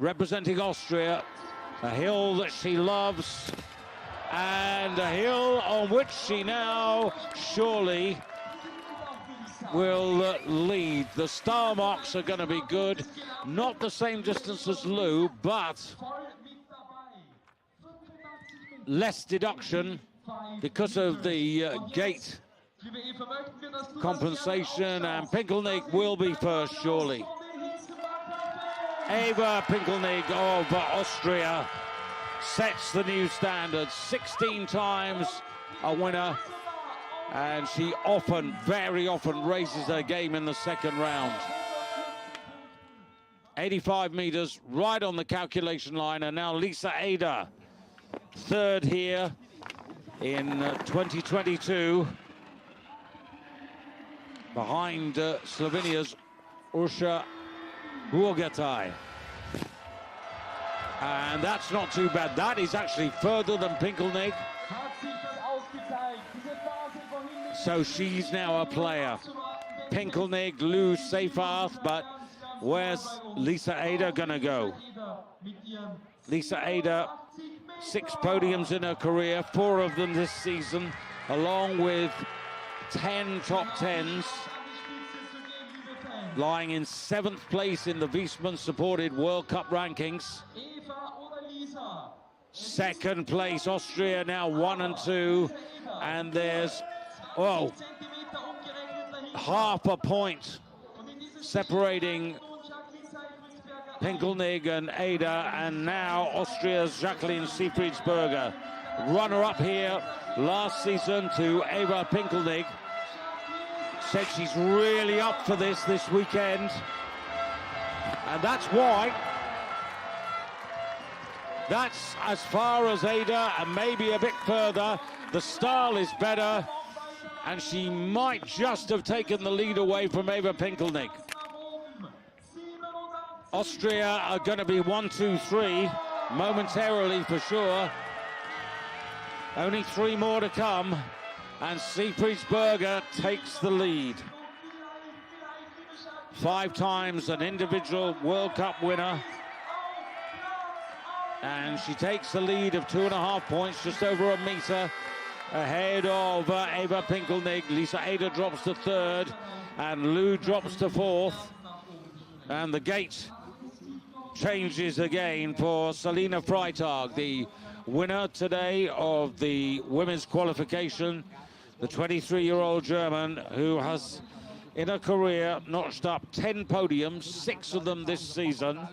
representing Austria, a hill that she loves, and a hill on which she now surely will lead. The star marks are going to be good. Not the same distance as Liu, but less deduction because of the gate compensation, and Pinkelnick will be first, surely. Eva Pinkelnick of Austria sets the new standard. 16 times a winner. And she often, very often, raises her game in the 2nd round. 85 meters, right on the calculation line, and now Lisa Ada, 3rd here in 2022, behind Slovenia's Urša Huogataj. And that's not too bad. That is actually further than Pinkelnick. So she's now a player. Pinkelnick, Liu Seyfarth, but where's Lisa Ada gonna go? Lisa Ada, 6 podiums in her career, 4 of them this season, along with 10 top 10s, lying in 7th place in the Wiesmann-supported World Cup rankings. 2nd place, Austria now 1 and 2, and there's, oh, half a point separating Pinkelnick and Ada, and now Austria's Jacqueline Siefridsberger. Runner-up here last season to Eva Pinkelnick. Said she's really up for this weekend. And that's why. That's as far as Ada, and maybe a bit further. The style is better, and she might just have taken the lead away from Eva Pinkelnick. Austria are going to be 1, 2, 3 momentarily for sure. Only 3 more to come, and Siefridsberger takes the lead. 5 times an individual World Cup winner. And she takes the lead of 2.5 points, just over a meter ahead of Eva Pinkelnig. Lisa Ada drops to third, and Lou drops to fourth. And the gate changes again for Selina Freitag, the winner today of the women's qualification, the 23-year-old German who has, in her career, notched up 10 podiums, 6 of them this season.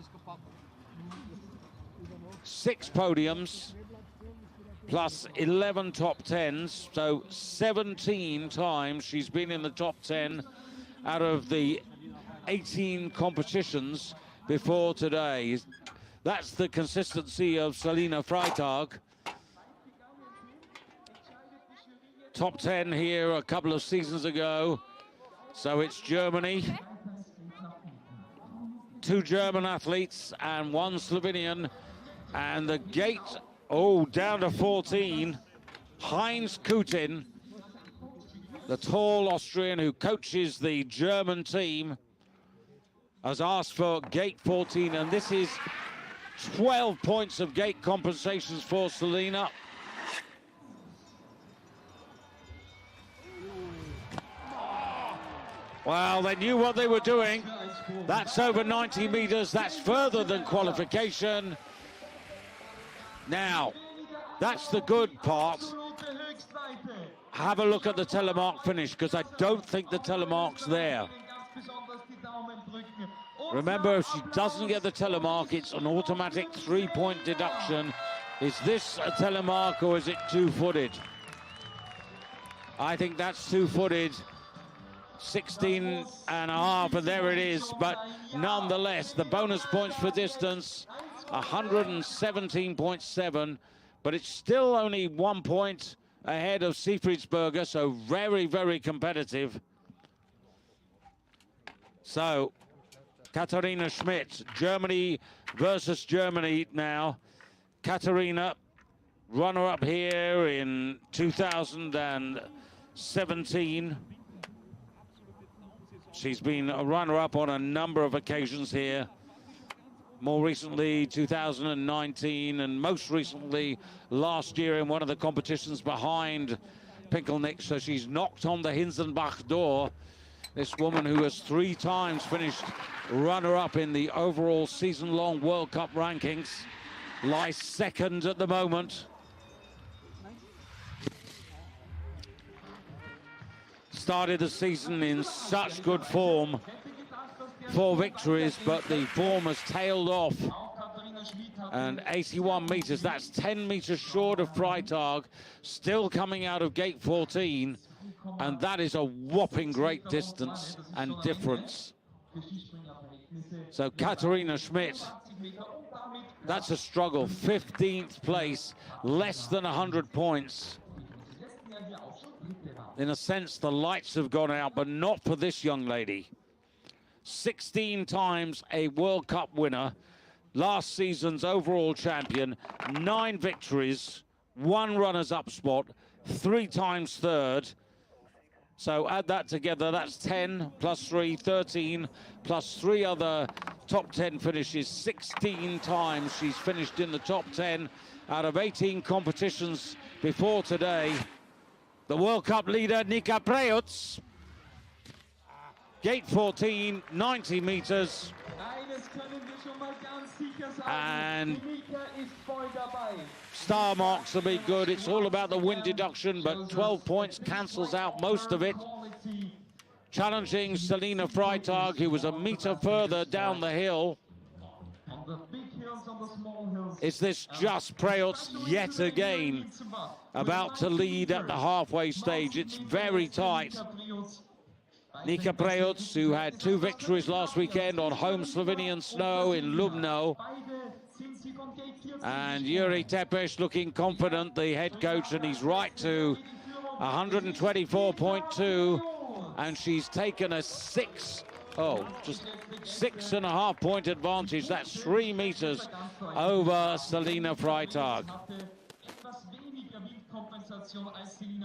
6 podiums, plus 11 top 10s, so 17 times she's been in the top 10 out of the 18 competitions before today. That's the consistency of Selina Freitag. Top 10 here a couple of seasons ago. So it's Germany. 2 German athletes and 1 Slovenian. And the gate, down to 14. Heinz Kutin, the tall Austrian who coaches the German team, has asked for gate 14, and this is 12 points of gate compensations for Selina. Well, they knew what they were doing. That's over 90 meters. That's further than qualification. Now, that's the good part. Have a look at the telemark finish, because I don't think the telemark's there. Remember, if she doesn't get the telemark, it's an automatic 3-point deduction. Is this a telemark or is it 2-footed? I think that's 2-footed. 16.5, and there it is. But nonetheless, the bonus points for distance, 117.7, but it's still only 1 point ahead of Siefridsberger, so very, very competitive. So, Katharina Schmidt, Germany versus Germany now. Katharina, runner-up here in 2017. She's been a runner-up on a number of occasions here. More recently, 2019, and most recently last year in one of the competitions behind Pinkelnick. So she's knocked on the Hinzenbach door. This woman who has 3 times finished runner-up in the overall season-long World Cup rankings lies second at the moment. Started the season in such good form. 4 victories, but the form has tailed off. And 81 meters, that's 10 meters short of Freitag, still coming out of gate 14. And that is a whopping great distance and difference. So Katharina Schmidt, that's a struggle. 15th place, less than 100 points. In a sense, the lights have gone out, but not for this young lady. 16 times a World Cup winner, last season's overall champion, 9 victories, 1 runners-up spot, 3 times third. So add that together, that's 10 plus 3, 13, plus 3 other top 10 finishes. 16 times she's finished in the top 10 out of 18 competitions before today. The World Cup leader, Nika Preutz. Gate 14, 90 meters. And star marks will be good. It's all about the wind deduction, but 12 points cancels out most of it. Challenging Selina Freitag, who was a meter further down the hill. Is this just Preutz yet again about to lead at the halfway stage? It's very tight. Nika Preutz, who had 2 victories last weekend on home Slovenian snow in Lubno. And Juri Tepes looking confident, the head coach, and he's right to 124.2. And she's taken a just 6.5 point advantage. That's 3 meters over Selina Freitag.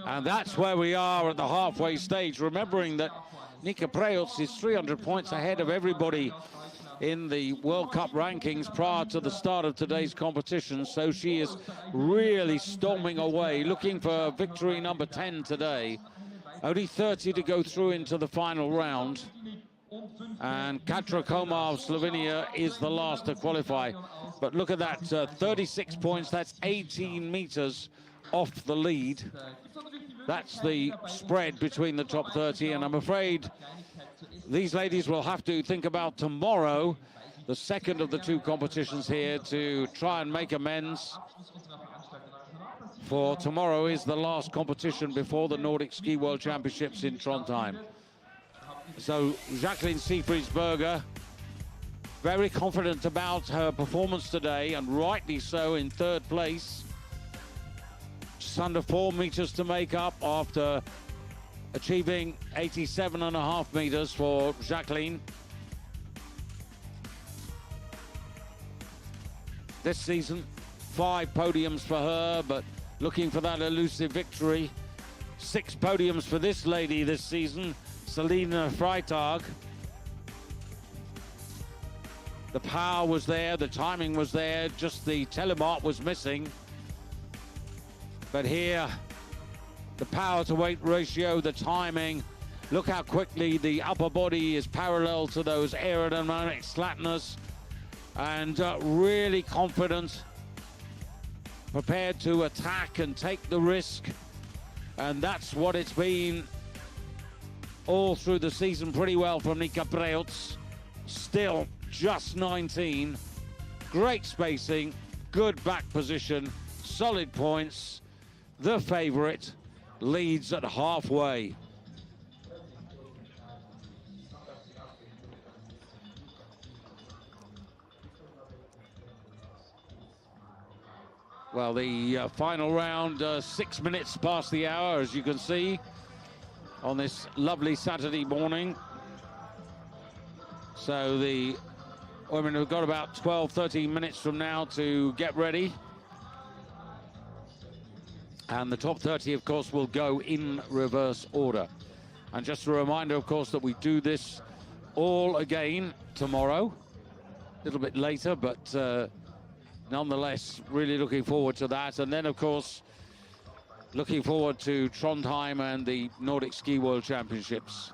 And that's where we are at the halfway stage, remembering that Nika Preutz is 300 points ahead of everybody in the World Cup rankings prior to the start of today's competition, so she is really storming away, looking for victory number 10 today. Only 30 to go through into the final round. And Katra Koma of Slovenia is the last to qualify. But look at that, 36 points, that's 18 meters off the lead. That's the spread between the top 30, and I'm afraid these ladies will have to think about tomorrow, the second of the two competitions here, to try and make amends. For tomorrow is the last competition before the Nordic Ski World Championships in Trondheim. So Jacqueline Siefriesberger, very confident about her performance today, and rightly so, in third place. Just under 4 meters to make up after achieving 87.5 meters for Jacqueline. This season, 5 podiums for her, but looking for that elusive victory. 6 podiums for this lady this season, Selina Freitag. The power was there, the timing was there, just the telemark was missing. But here, the power to weight ratio, the timing, look how quickly the upper body is parallel to those aerodynamic slackness, and really confident, prepared to attack and take the risk. And that's what it's been all through the season pretty well from Nika Preutz. Still just 19. Great spacing, good back position, solid points. The favorite leads at halfway. Well, the final round, 6 minutes past the hour, as you can see, on this lovely Saturday morning. So the women have got about 12, 13 minutes from now to get ready. And the top 30, of course, will go in reverse order. And just a reminder, of course, that we do this all again tomorrow, a little bit later, but nonetheless, really looking forward to that. And then, of course, looking forward to Trondheim and the Nordic Ski World Championships.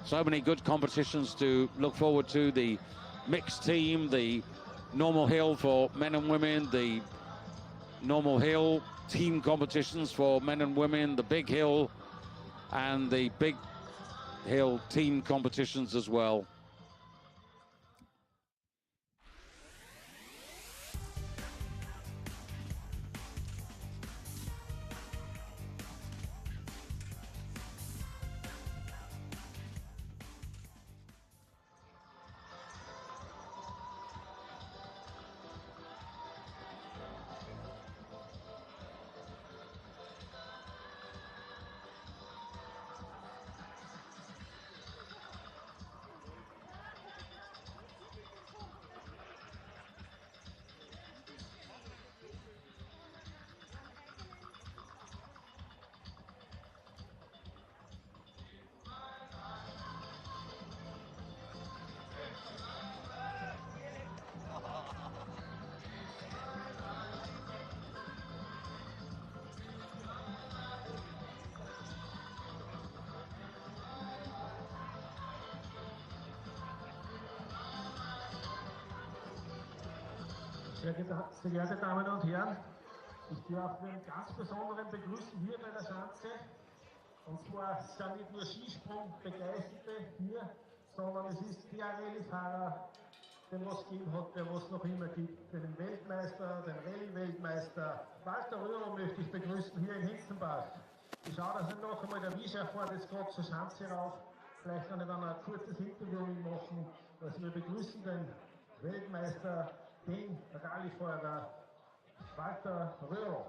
So many good competitions to look forward to. The mixed team, the normal hill for men and women, the normal hill team competitions for men and women, the big hill and the big hill team competitions as well. Sehr geehrte Damen und Herren, ich darf einen ganz besonderen begrüßen hier bei der Schanze. Und zwar sind nicht nur Skisprung-Begeisterte hier, sondern es ist der Rallye-Fahrer, den was gegeben hat, der was noch immer gibt. Den Weltmeister, den Rallye-Weltmeister Walter Röhrl möchte ich begrüßen hier in Hinzenbach. Ich schaue, dass ich noch einmal der Wischer fährt jetzt gerade zur Schanze rauf. Vielleicht kann ich dann ein kurzes Interview machen, dass wir begrüßen den Weltmeister, den Rallyefahrer Walter Röhrl.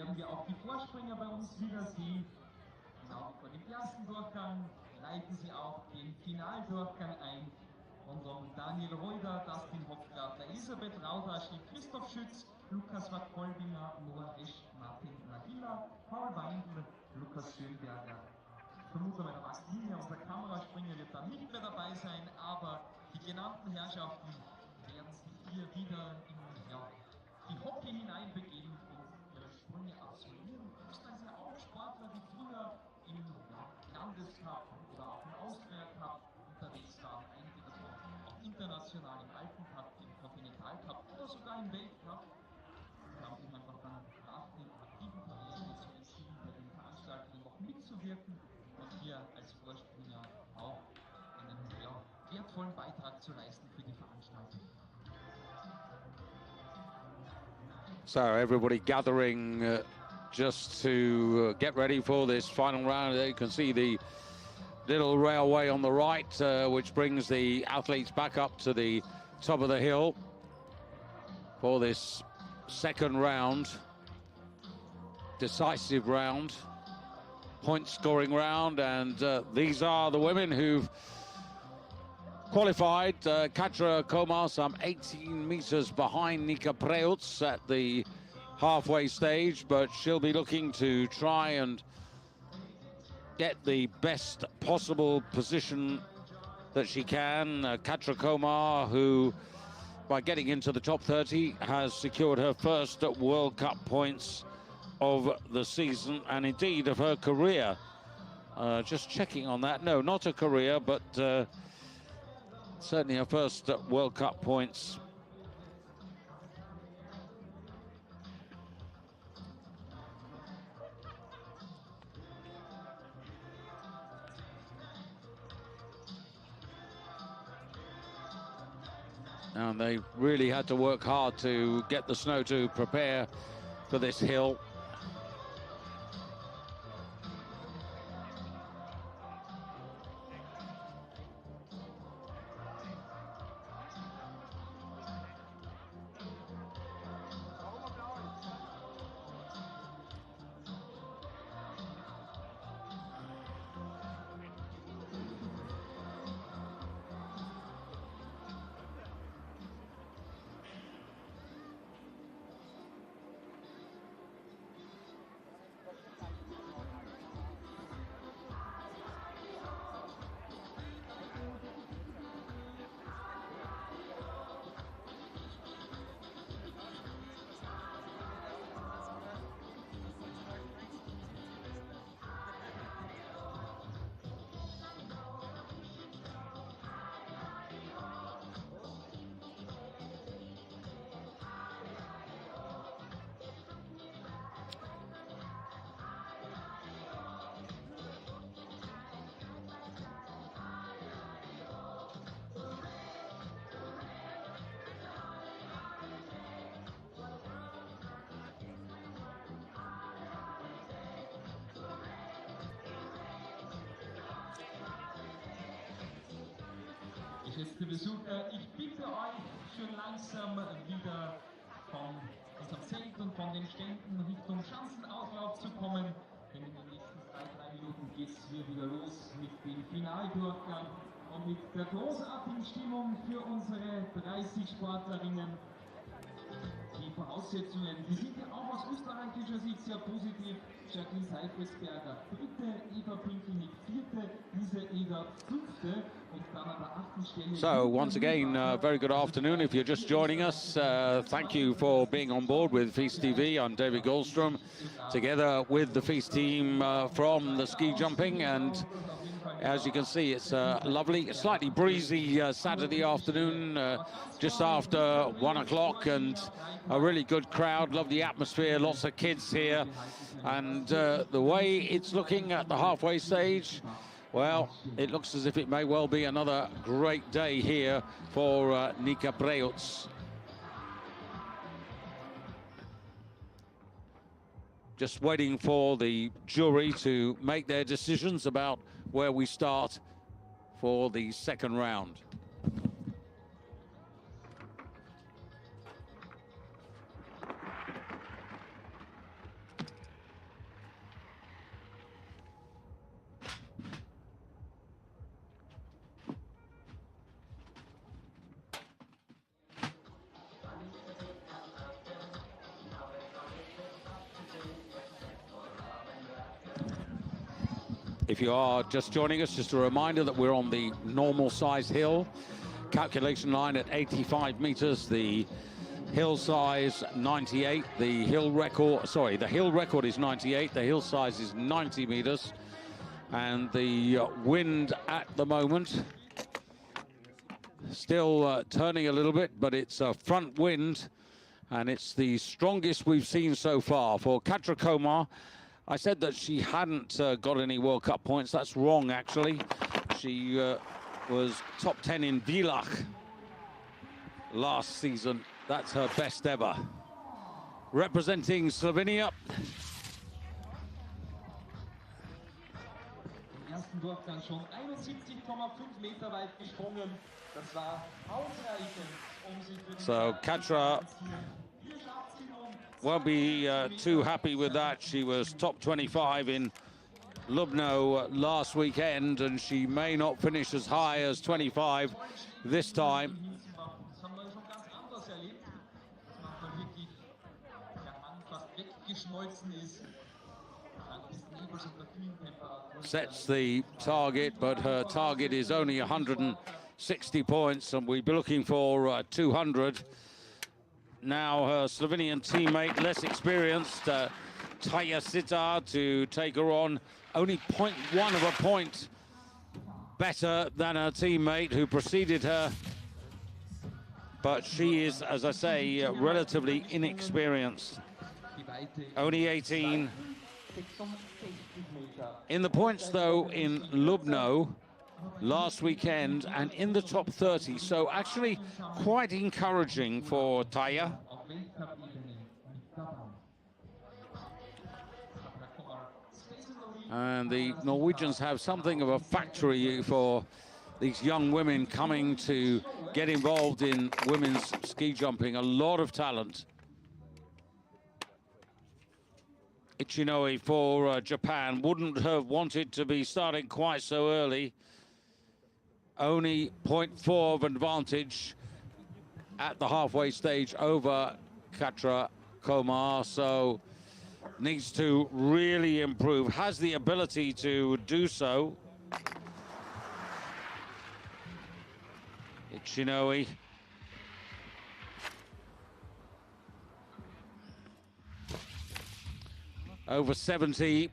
werden wir auch die Vorspringer bei uns wiedersehen. Genau vor dem ersten Durchgang leiten sie auch den Finaldurchgang ein. Und um Daniel Reuter, Dustin Hopfgart, Elisabeth Raudaschl, Christoph Schütz, Lukas Watt-Kolbinger, Noah Esch, Martin Nagila, Paul Weindl, Lukas Schönberger. Ich vermute mal, der Max Linie, unser Kameraspringer, wird dann nicht mehr dabei sein, aber die genannten Herrschaften werden sich hier wieder in die Hockey hineinbegeben und ihre Sprünge absolvieren. Das sind ja auch Sportler, die früher im Landescup oder auch im Austria Cup unterwegs waren. Einige davon auch international im Alpencup, im Kontinentalcup oder sogar im Weltcup. Sie haben sich einfach dann nach den aktiven Karrieren dazu entschieden, bei den Veranstaltungen noch mitzuwirken und hier als Vorspringer auch einen wertvollen Beitrag zu leisten für die Veranstaltung. So everybody gathering just to get ready for this final round. There you can see the little railway on the right, which brings the athletes back up to the top of the hill for this second round, decisive round, point scoring round. And these are the women who've qualified. Katra Komar some 18 meters behind Nika Preutz at the halfway stage, but she'll be looking to try and get the best possible position that she can. Katra Komar, who by getting into the top 30 has secured her first World Cup points of the season and indeed of her career. Just checking on that. No, not a career, but certainly her first World Cup points. And they really had to work hard to get the snow to prepare for this hill. Geschätzte Besucher, ich bitte euch schon langsam wieder von unserem Zelt und von den Ständen Richtung Schanzenauflauf zu kommen, denn in den nächsten 3 Minuten geht es hier wieder los mit dem Finaldurchgang und mit der großartigen Stimmung für unsere 30 Sportlerinnen. Die Voraussetzungen, die sind ja auch aus österreichischer Sicht sehr positiv. Jacqueline Seifelsberger 3., Eva Pinkelnick 4., Lisa Eder 5. und dann an der 8. Stelle. So once again, very good afternoon. If you're just joining us, thank you for being on board with FIS TV. I'm David Goldstrom, together with the FIS team from the ski jumping, and as you can see, it's a lovely, slightly breezy Saturday afternoon, just after 1 o'clock, and a really good crowd. Love the atmosphere, lots of kids here, and the way it's looking at the halfway stage, well, it looks as if it may well be another great day here for Nika Preutz. Just waiting for the jury to make their decisions about where we start for the second round. If you are just joining us, just a reminder that we're on the normal size hill. Calculation line at 85 meters, the hill size 98, the hill record is 98, the hill size is 90 meters, and the wind at the moment still turning a little bit, but it's a front wind, and it's the strongest we've seen so far. For Katra Komar, I said that she hadn't got any World Cup points. That's wrong, actually. She was top 10 in Villach last season. That's her best ever. Representing Slovenia. Im ersten Durchgang schon 71,5 Meter weit gesprungen. Das war ausreichend, sie für So Katra won't be too happy with that. She was top 25 in Lubno last weekend, and she may not finish as high as 25 this time. Sets the target, but her target is only 160 points, and we'll be looking for 200. Now her Slovenian teammate, less experienced, Taya Sitar, to take her on. Only 0.1 of a point better than her teammate who preceded her. But she is, as I say, relatively inexperienced. Only 18. In the points, though, in Lubno last weekend and in the top 30, so actually quite encouraging for Taya. And the Norwegians have something of a factory for these young women coming to get involved in women's ski jumping. A lot of talent. Ichinoi for Japan wouldn't have wanted to be starting quite so early. Only 0.4 of advantage at the halfway stage over Katra Komar, so needs to really improve. Has the ability to do so. Ichinoi. Over 70,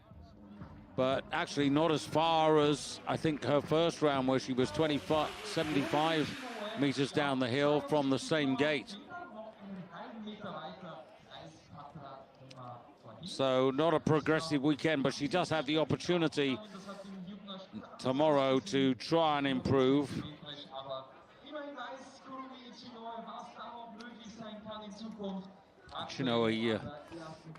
but actually not as far as I think her first round, where she was 75 meters down the hill from the same gate. So not a progressive weekend, but she does have the opportunity tomorrow to try and improve. Ichinoi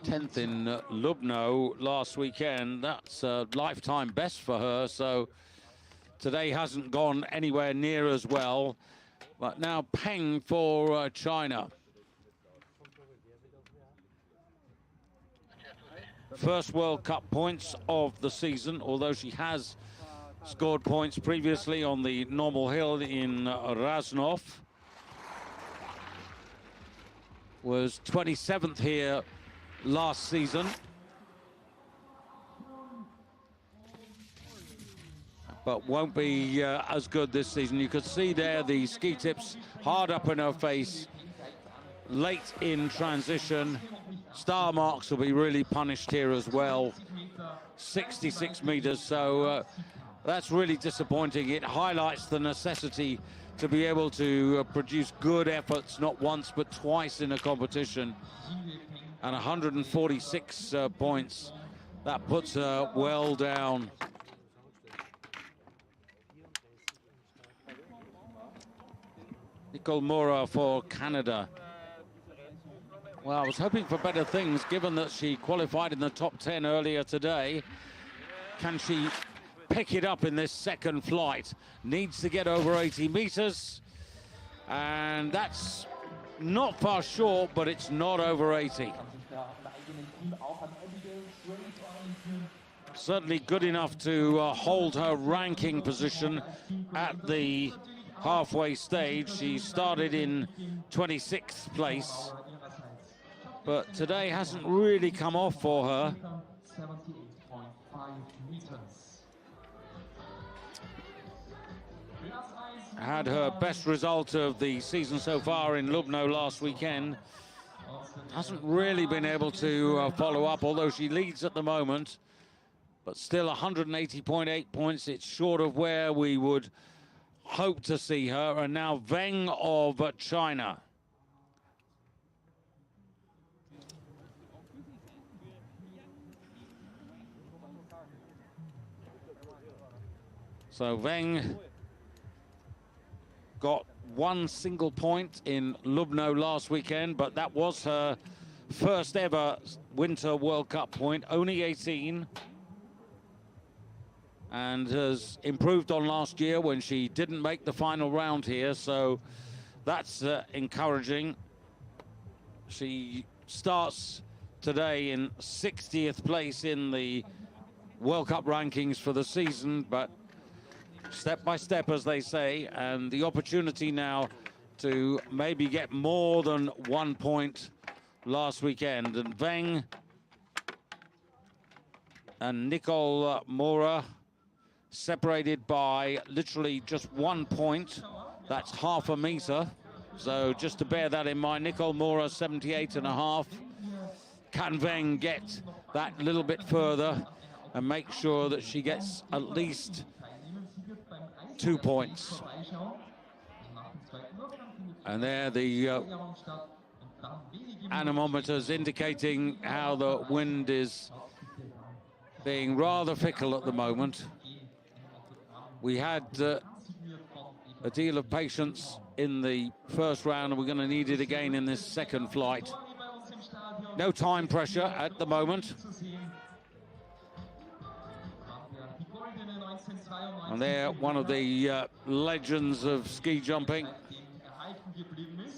10th in Lubno last weekend. That's a lifetime best for her, so today hasn't gone anywhere near as well. But now Peng for China. First World Cup points of the season, although she has scored points previously on the normal hill in Raznov. Was 27th here last season. But won't be as good this season. You could see there the ski tips hard up in her face, late in transition. Star marks will be really punished here as well. 66 meters, so that's really disappointing. It highlights the necessity to be able to produce good efforts, not once but twice in a competition. And 146 points, that puts her well down. Nicole Mora for Canada. Well, I was hoping for better things, given that she qualified in the top 10 earlier today. Can she pick it up in this second flight? Needs to get over 80 meters, and that's not far short, but it's not over 80. Certainly good enough to hold her ranking position at the halfway stage. She started in 26th place, but today hasn't really come off for her. had her best result of the season so far in Lubno last weekend. Hasn't really been able to follow up, although she leads at the moment. But still 180.8 points. It's short of where we would hope to see her. And now Weng of China. So Weng got one single point in Lubno last weekend, but that was her first ever Winter World Cup point, only 18. And has improved on last year when she didn't make the final round here, so that's encouraging. She starts today in 60th place in the World Cup rankings for the season, but step by step, as they say, and the opportunity now to maybe get more than 1 point last weekend. And Weng and Nicole Mora separated by literally just 1 point. That's half a meter. So just to bear that in mind, Nicole Mora 78.5. Can Weng get that little bit further and make sure that she gets at least 2 points? And there the anemometers indicating how the wind is being rather fickle at the moment. We had a deal of patience in the first round, and we're going to need it again in this second flight. No time pressure at the moment. And there, one of the legends of ski jumping,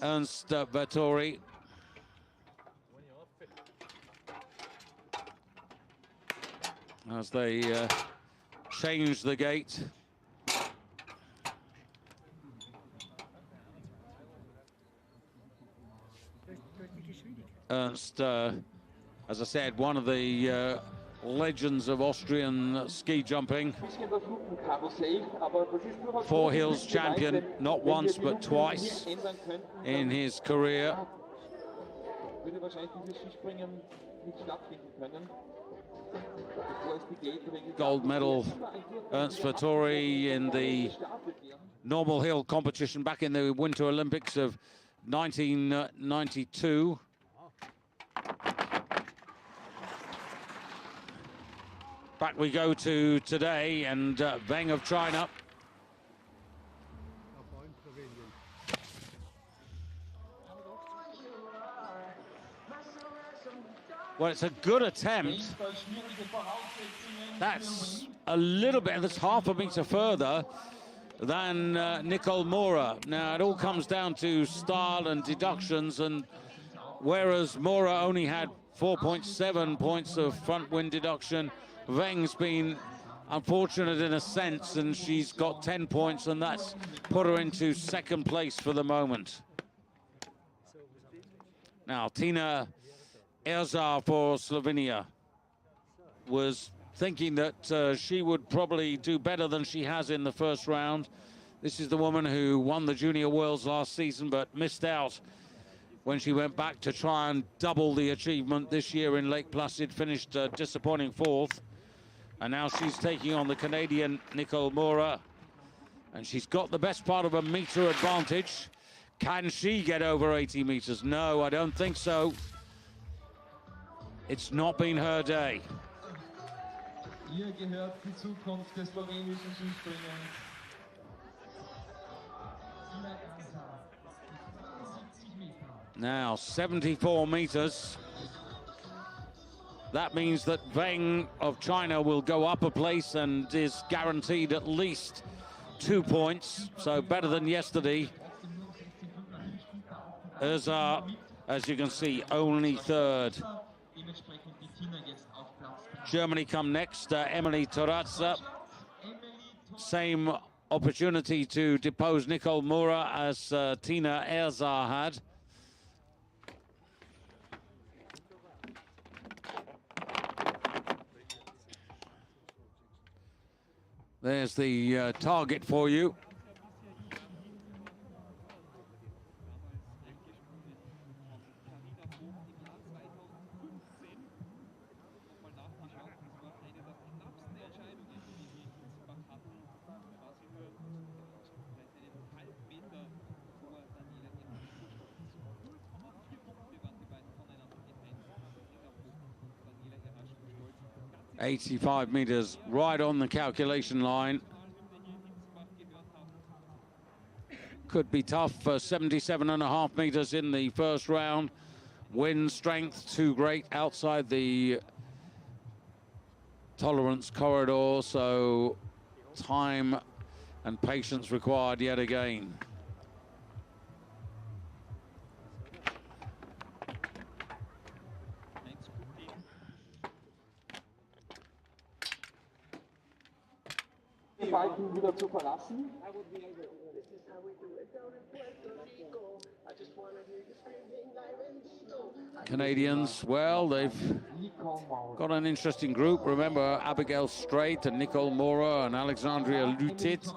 Ernst Vettori. As they change the gate. Ernst, as I said, one of the legends of Austrian ski jumping. 4 hills champion, not once but twice in his career. Gold medal, Ernst Vettori, in the normal hill competition back in the Winter Olympics of 1992. Back we go to today, and Weng of China. Well, it's a good attempt. That's a little bit, that's half a meter further than Nicole Mora. Now, it all comes down to style and deductions, and whereas Mora only had 4.7 points of front wind deduction, Weng's been unfortunate in a sense, and she's got 10 points, and that's put her into second place for the moment. Now, Tina Erzar for Slovenia was thinking that she would probably do better than she has in the first round. This is the woman who won the Junior Worlds last season, but missed out when she went back to try and double the achievement this year in Lake Placid, finished disappointing 4th. And now she's taking on the Canadian Nicole Mora, and she's got the best part of a meter advantage. Can she get over 80 meters? No, I don't think so. It's not been her day. Hier gehört die Zukunft des slowenischen Skispringens. Now 74 meters. That means that Weng of China will go up a place and is guaranteed at least 2 points, so better than yesterday. Erzar, as you can see, only 3rd. Germany come next, Emily Torazza. Same opportunity to depose Nicole Mora as Tina Erzar had. There's the target for you. 85 meters, right on the calculation line. Could be tough for 77.5 meters in the first round. Wind strength too great outside the tolerance corridor, so time and patience required yet again. Canadians, well, they've got an interesting group. Remember, Abigail Strait and Nicole Mora and Alexandria Lutit.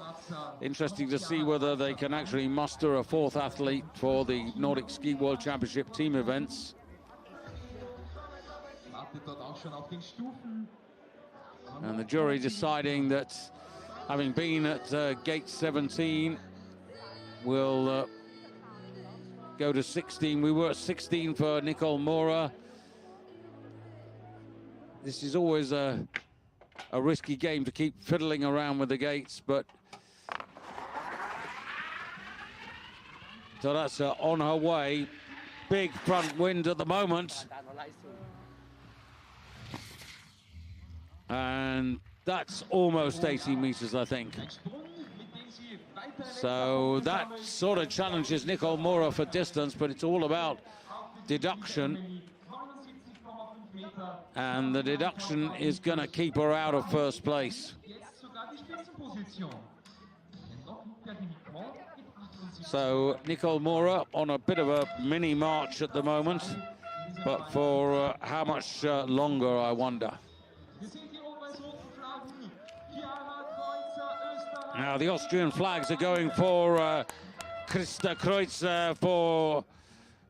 Interesting to see whether they can actually muster a fourth athlete for the Nordic Ski World Championship team events. And the jury deciding that, having been at gate 17, will go to 16. We were at 16 for Nicole Mora. This is always a risky game to keep fiddling around with the gates, but so that's on her way. Big front wind at the moment. And that's almost 80 meters, I think. So that sort of challenges Nicole Mora for distance, but it's all about deduction. And the deduction is going to keep her out of first place. So Nicole Mora on a bit of a mini march at the moment, but for how much longer, I wonder. Now the Austrian flags are going for Christa Kreutzer for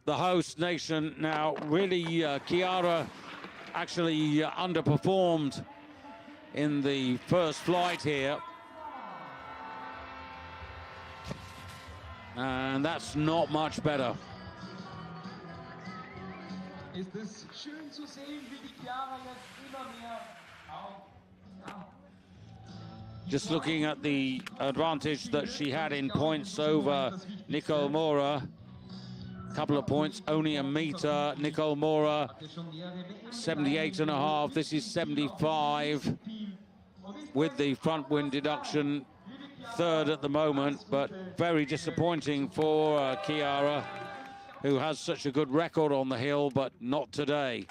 the host nation. Now really Chiara actually underperformed in the first flight here. And that's not much better. Just looking at the advantage that she had in points over Nicole Mora. A couple of points, only a meter. Nicole Mora, 78.5. This is 75 with the front wind deduction. Third at the moment, but very disappointing for Chiara, who has such a good record on the hill, but not today.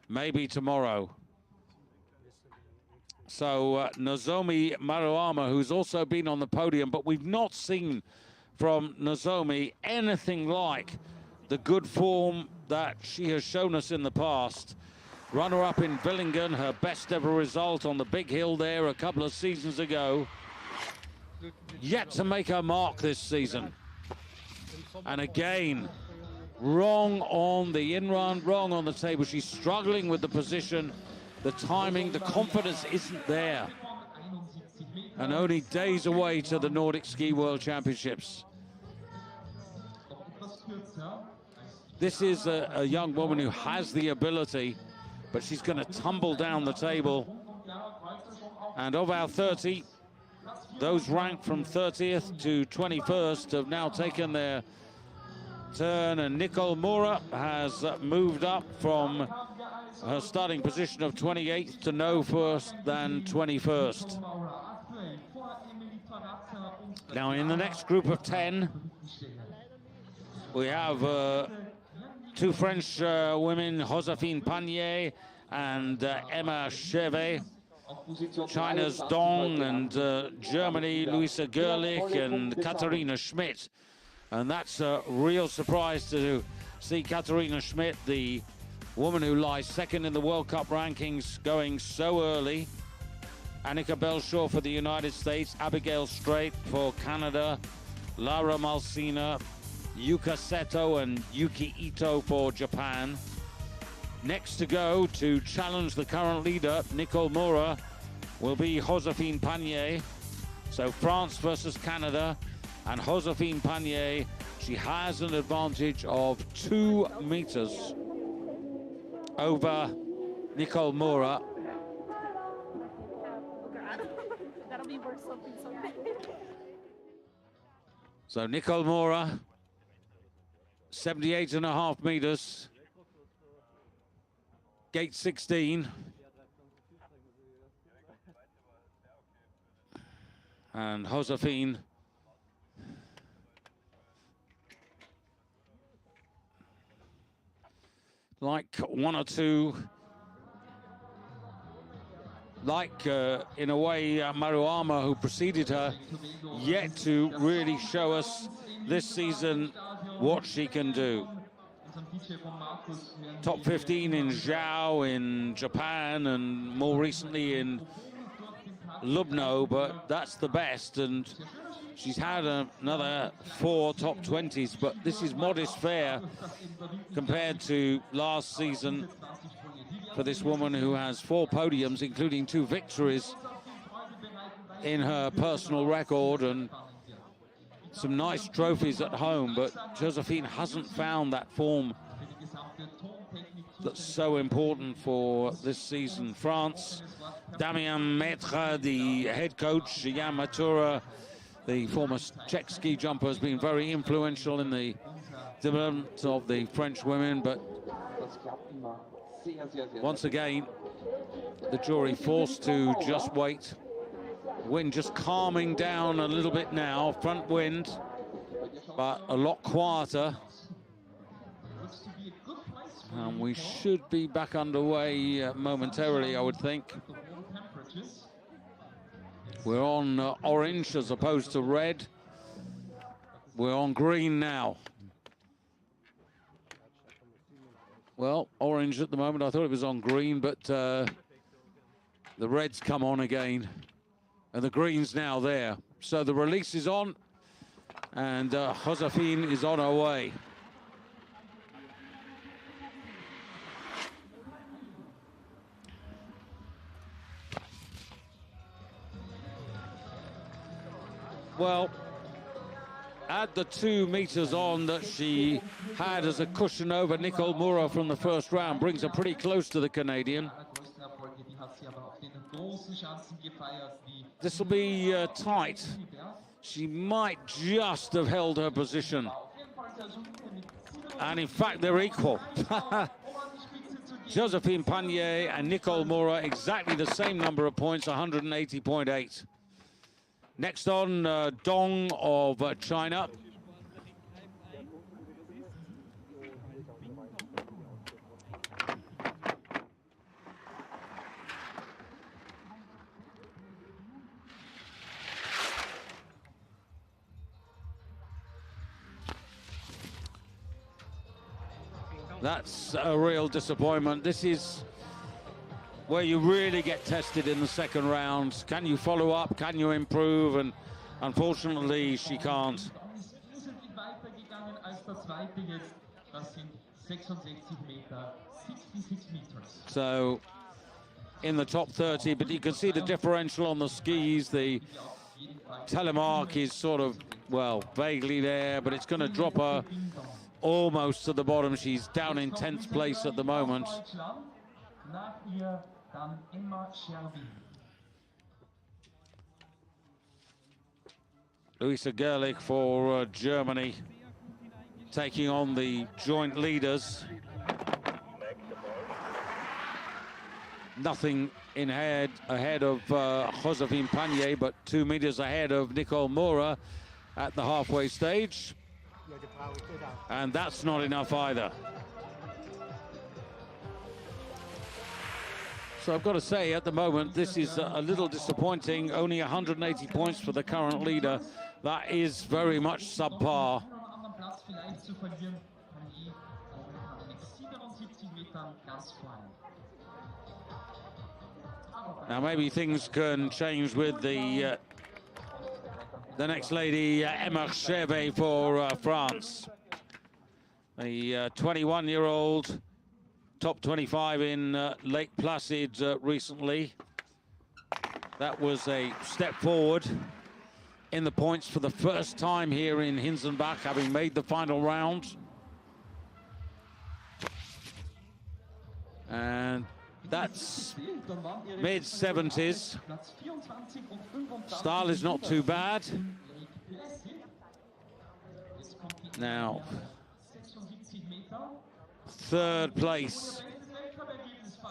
Maybe tomorrow. So Nozomi Maruyama, who's also been on the podium, but we've not seen from Nozomi anything like the good form that she has shown us in the past. Runner-up in Villingen, her best ever result on the big hill there a couple of seasons ago. Yet to make her mark this season. And again, wrong on the in-run, wrong on the table. She's struggling with the position. The timing, the confidence isn't there. And only days away to the Nordic Ski World Championships. This is a young woman who has the ability, but she's going to tumble down the table. And of our 30, those ranked from 30th to 21st have now taken their turn, and Nicole Mora has moved up from her starting position of 28th to no first than 21st. Now in the next group of 10, we have two French women, Josephine Panier and Emma Chevet. China's Dong, and Germany, Luisa Gerlich and Katharina Schmidt. And that's a real surprise to see Katharina Schmidt, the woman who lies second in the World Cup rankings, going so early. Annika Belshaw for the United States, Abigail Strait for Canada, Lara Malsina, Yuka Seto and Yuki Ito for Japan. Next to go to challenge the current leader, Nicole Mora, will be Josephine Panier. So France versus Canada, and Josephine Panier, she has an advantage of 2 meters over Nicole Mora. So Nicole Mora, 78.5 meters, gate 16. And Josephine like one or two, like in a way Maruama, who preceded her, yet to really show us this season what she can do. Top 15 in Zhao in Japan and more recently in Lubno, but that's the best, and she's had another 4 top 20s, but this is modest fare compared to last season for this woman who has 4 podiums, including 2 victories in her personal record and some nice trophies at home. But Josephine hasn't found that form that's so important for this season. France, Damien Maître, the head coach, Jan Matura, the former Czech ski jumper, has been very influential in the development of the French women, but once again, the jury forced to just wait. Wind just calming down a little bit now, front wind, but a lot quieter. And we should be back underway momentarily, I would think. We're on orange as opposed to red. We're on green now. Well, orange at the moment. I thought it was on green, but the red's come on again. And the green's now there. So the release is on, and Josephine is on her way. Well, add the 2 meters on that she had as a cushion over Nicole Mura from the first round, brings her pretty close to the Canadian. This will be tight. She might just have held her position. And in fact, they're equal. Josephine Panier and Nicole Mura, exactly the same number of points, 180.8. Next on, Dong of China. That's a real disappointment. This is where you really get tested in the second round. Can you follow up? Can you improve? And unfortunately, she can't. So in the top 30, but you can see the differential on the skis. The telemark is sort of, well, vaguely there, but it's going to drop her almost to the bottom. She's down in 10th place at the moment. Luisa Gerlich for Germany, taking on the joint leaders. Nothing in ahead of Josephine Panier, but 2 meters ahead of Nicole Mura at the halfway stage. And that's not enough either. So I've got to say, at the moment, this is a little disappointing. Only 180 points for the current leader. That is very much subpar. Now maybe things can change with the next lady, Emma Chevet for France. The 21-year-old, top 25 in Lake Placid recently. That was a step forward in the points for the first time here in Hinzenbach, having made the final round. And that's mid-70s. Style is not too bad. Now, third place,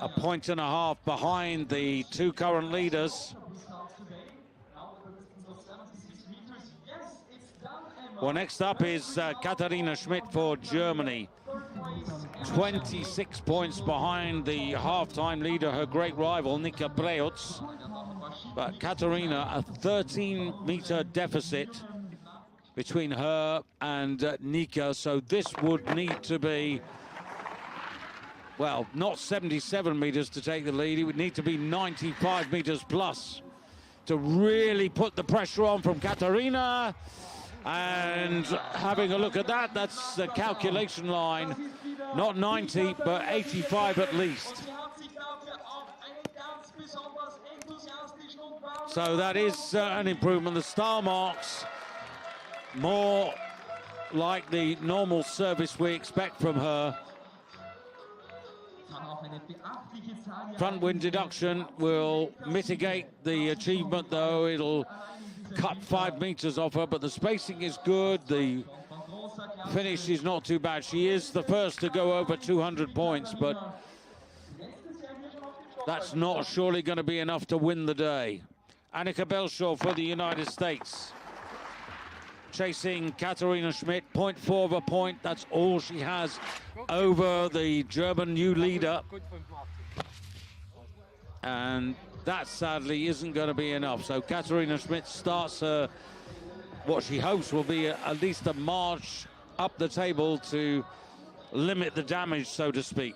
a point and a half behind the two current leaders. Well, next up is Katharina Schmidt for Germany. 26 points behind the half-time leader, her great rival, Nika Preutz. But Katharina, a 13-meter deficit between her and Nika, so this would need to be, well, not 77 meters to take the lead. It would need to be 95 meters plus to really put the pressure on from Katharina. And having a look at that, that's the calculation line. Not 90, but 85 at least. So that is an improvement. The star marks more like the normal service we expect from her. Front wind deduction will mitigate the achievement, though. It'll cut 5 meters off her, but the spacing is good. The finish is not too bad. She is the first to go over 200 points, but that's not surely going to be enough to win the day. Annika Belshaw for the United States, chasing Katharina Schmidt, 0.4 of a point. That's all she has over the German new leader. And that sadly isn't going to be enough. So Katharina Schmidt starts her, what she hopes will be at least a march up the table to limit the damage, so to speak.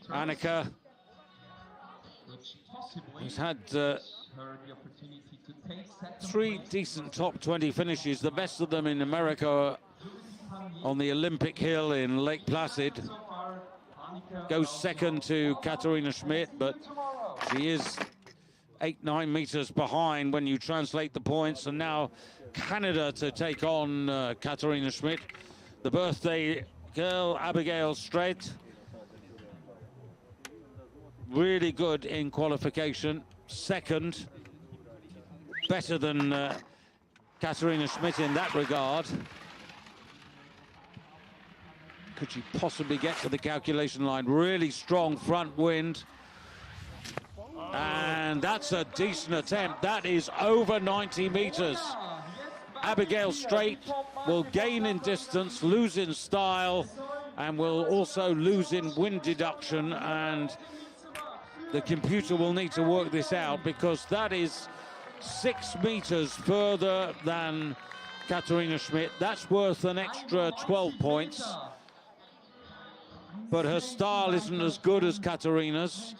Annika has had 3 decent top 20 finishes, the best of them in America on the Olympic Hill in Lake Placid. Goes second to Katharina Schmidt, but she is 8-9 meters behind when you translate the points. And now Canada to take on Katharina Schmidt. The birthday girl, Abigail Straight. Really good in qualification. Second. Better than Katharina Schmidt in that regard. Could she possibly get to the calculation line? Really strong front wind. And that's a decent attempt. That is over 90 meters. Abigail Straight will gain in distance, lose in style, and will also lose in wind deduction. And the computer will need to work this out, because that is 6 meters further than Katharina Schmidt. That's worth an extra 12 points. But her style isn't as good as Katharina's.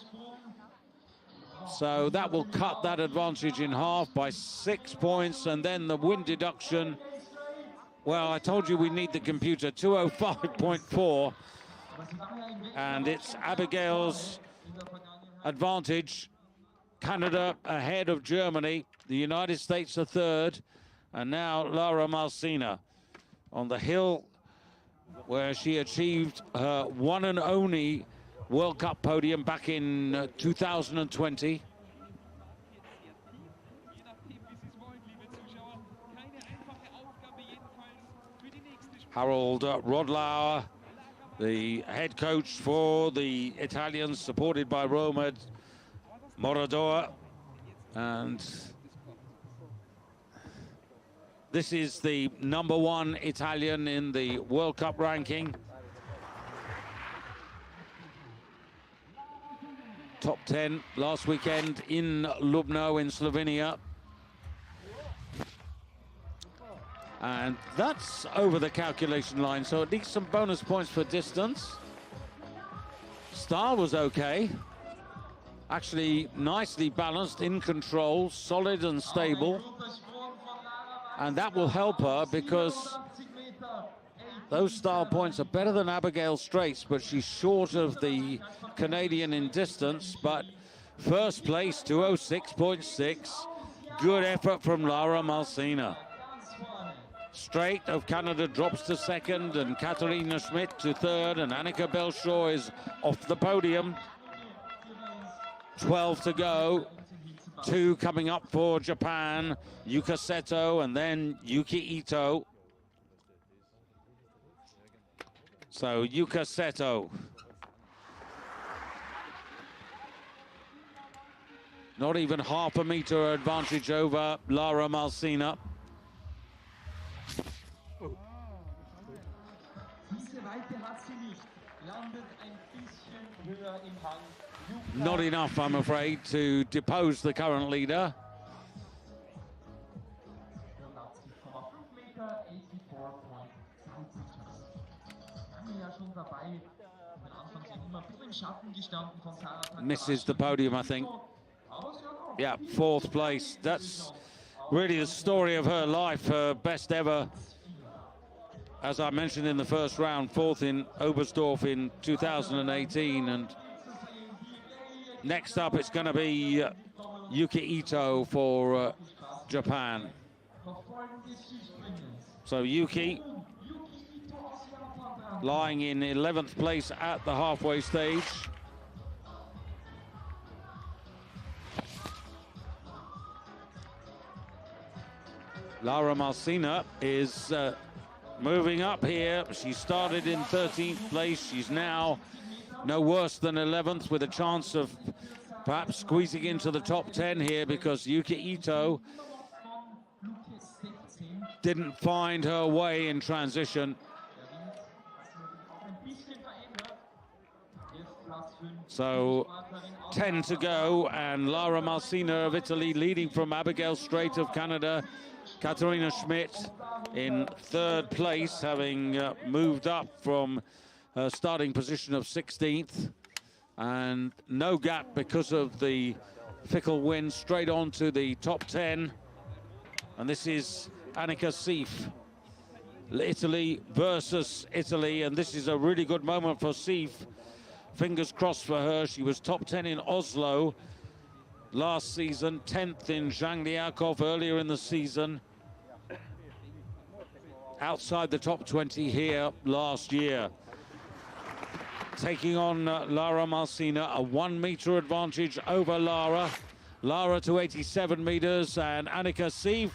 So that will cut that advantage in half by 6 points. And then the wind deduction, well, I told you we need the computer, 205.4. And it's Abigail's advantage. Canada ahead of Germany. The United States are third. And now Laura Malsina on the hill, where she achieved her one and only World Cup podium back in 2020. Harold Rodlauer, the head coach for the Italians, supported by Roma Morador. And this is the #1 Italian in the World Cup ranking. Top 10 last weekend in Lubno in Slovenia. And that's over the calculation line, so at least some bonus points for distance. Style was okay. Actually nicely balanced, in control, solid and stable. And that will help her, because those style points are better than Abigail Straight's, but she's short of the Canadian in distance. But first place, 206.6. Good effort from Laura Malsina. Straight of Canada drops to second, and Katharina Schmidt to third, and Annika Belshaw is off the podium. 12 to go. two coming up for Japan, Yuka Seto and then Yuki Ito. So Yuka Seto. Not even half a meter advantage over Lara Malsina. Not enough, I'm afraid, to depose the current leader. Misses the podium, I think. Yeah, fourth place. That's really the story of her life, her best ever. As I mentioned in the first round, fourth in Oberstdorf in 2018. And next up, it's going to be Yuki Ito for Japan. So Yuki lying in 11th place at the halfway stage. Lara Malsina is moving up here. She started in 13th place. She's now no worse than 11th, with a chance of perhaps squeezing into the top 10 here, because Yuki Ito didn't find her way in transition. So 10 to go, and Lara Malsina of Italy leading from Abigail Strait of Canada. Katharina Schmidt in third place, having moved up from her starting position of 16th. And no gap because of the fickle wind, straight on to the top 10. And this is Annika Seif. Italy versus Italy, and this is a really good moment for Seif. Fingers crossed for her. She was top 10 in Oslo last season, 10th in Zhangjiakou earlier in the season. Outside the top 20 here last year. Taking on Lara Malsina, a 1 meter advantage over Lara. Lara to 87 meters and Annika Seif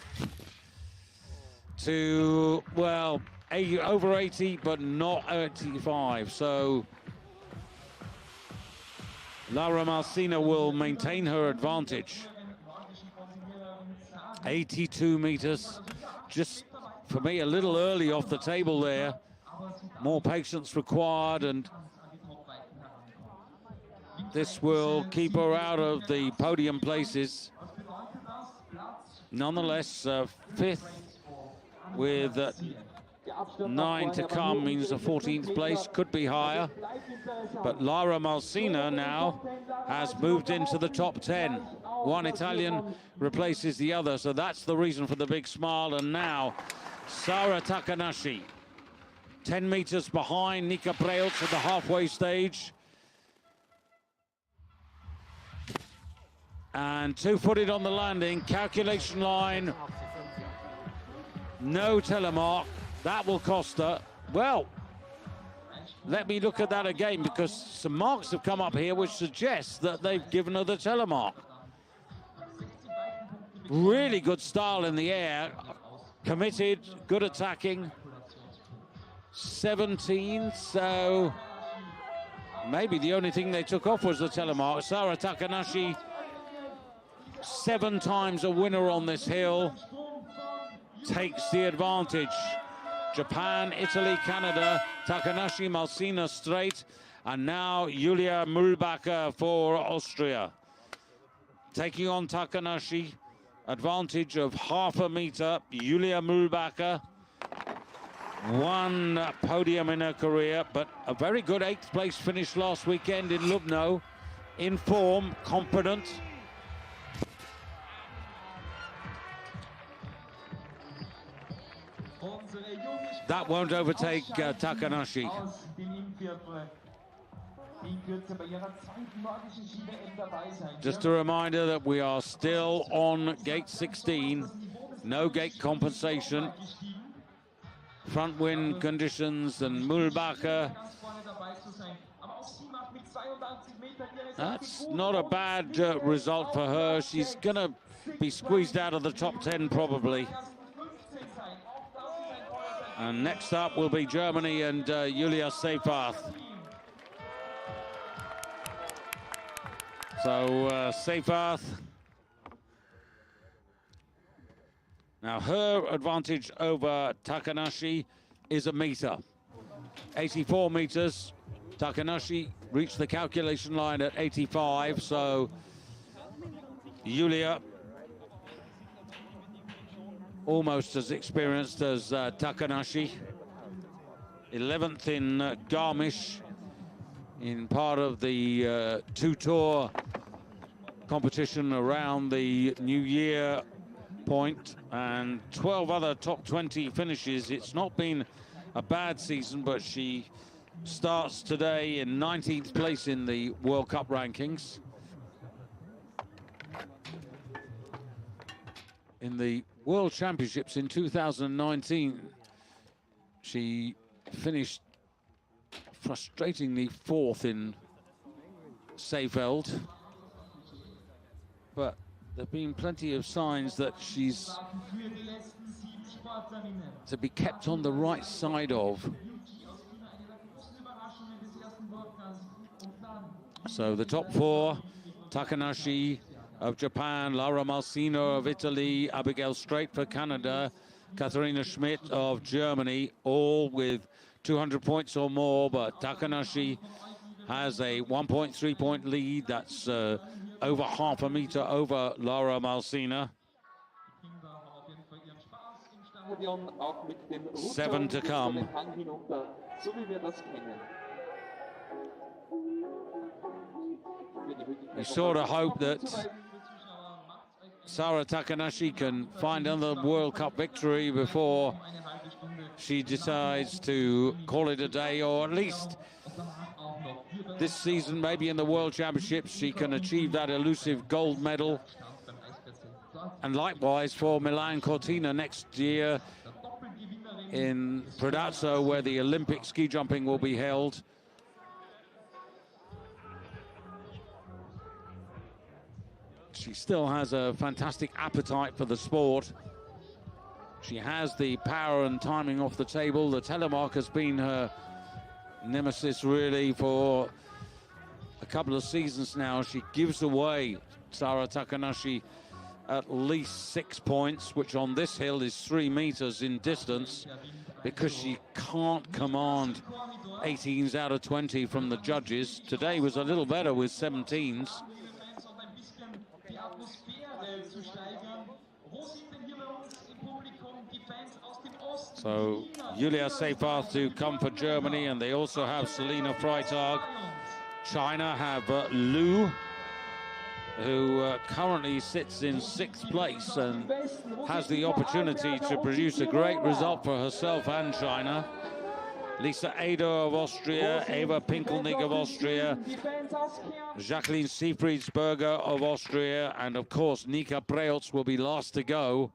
to, well, over 80, but not 85. So Lara Malsina will maintain her advantage. 82 meters, just for me a little early off the table there. More patience required, and this will keep her out of the podium places. Nonetheless, fifth with 9 to come means a 14th place, could be higher. But Lara Malsina now has moved into the top 10. One Italian replaces the other, so that's the reason for the big smile. And now Sara Takanashi, 10 meters behind Nika Preutz at the halfway stage. And two-footed on the landing, calculation line, no telemark. That will cost her. Well, let me look at that again, because some marks have come up here which suggests that they've given her the telemark. Really good style in the air, committed, good attacking. 17, so maybe the only thing they took off was the telemark. Sara Takanashi, 7 times a winner on this hill, takes the advantage. Japan, Italy, Canada, Takanashi, Malsina straight, and now Julia Mühlbacher for Austria. Taking on Takanashi, advantage of half a meter. Julia Mühlbacher, 1 podium in her career, but a very good 8th place finish last weekend in Lubno. In form, confident. That won't overtake Takanashi. Just a reminder that we are still on gate 16, no gate compensation. Front wind conditions, and Mühlbacher That's not a bad result for her. She's going to be squeezed out of the top 10 probably. And next up will be Germany and Julia Seyfarth. So Seyfarth. Now her advantage over Takanashi is a meter. 84 meters. Takanashi reached the calculation line at 85, so Julia almost as experienced as Takanashi. 11th in Garmisch in part of the two-tour competition around the New Year point, and 12 other top 20 finishes. It's not been a bad season, but she starts today in 19th place in the World Cup rankings. In the World Championships in 2019, she finished frustratingly 4th in Seefeld, but there have been plenty of signs that she's to be kept on the right side of. So the top 4, Takanashi of Japan, Laura Malsino of Italy, Abigail Strait for Canada, Katharina Schmidt of Germany, all with 200 points or more, but Takanashi has a 1.3 point lead. That's over half a meter over Laura Malsina. 7 to come. You sort of hope that Sara Takanashi can find another World Cup victory before she decides to call it a day, or at least this season, maybe in the World Championships, she can achieve that elusive gold medal. And likewise for Milan Cortina next year in Predazzo, where the Olympic ski jumping will be held. She still has a fantastic appetite for the sport. She has the power and timing off the table. The telemark has been her nemesis really for a couple of seasons now. She gives away Sara Takanashi at least 6 points, which on this hill is 3 meters in distance, because she can't command 18s out of 20 from the judges. Today was a little better with 17s. So Julia Seyfarth to come for Germany, and they also have Selina Freitag. China have Liu, who currently sits in 6th place and has the opportunity to produce a great result for herself and China. Lisa Eder of Austria, Eva Pinkelnig of Austria, Jacqueline Siefriedsberger of Austria, and of course Nika Preutz will be last to go.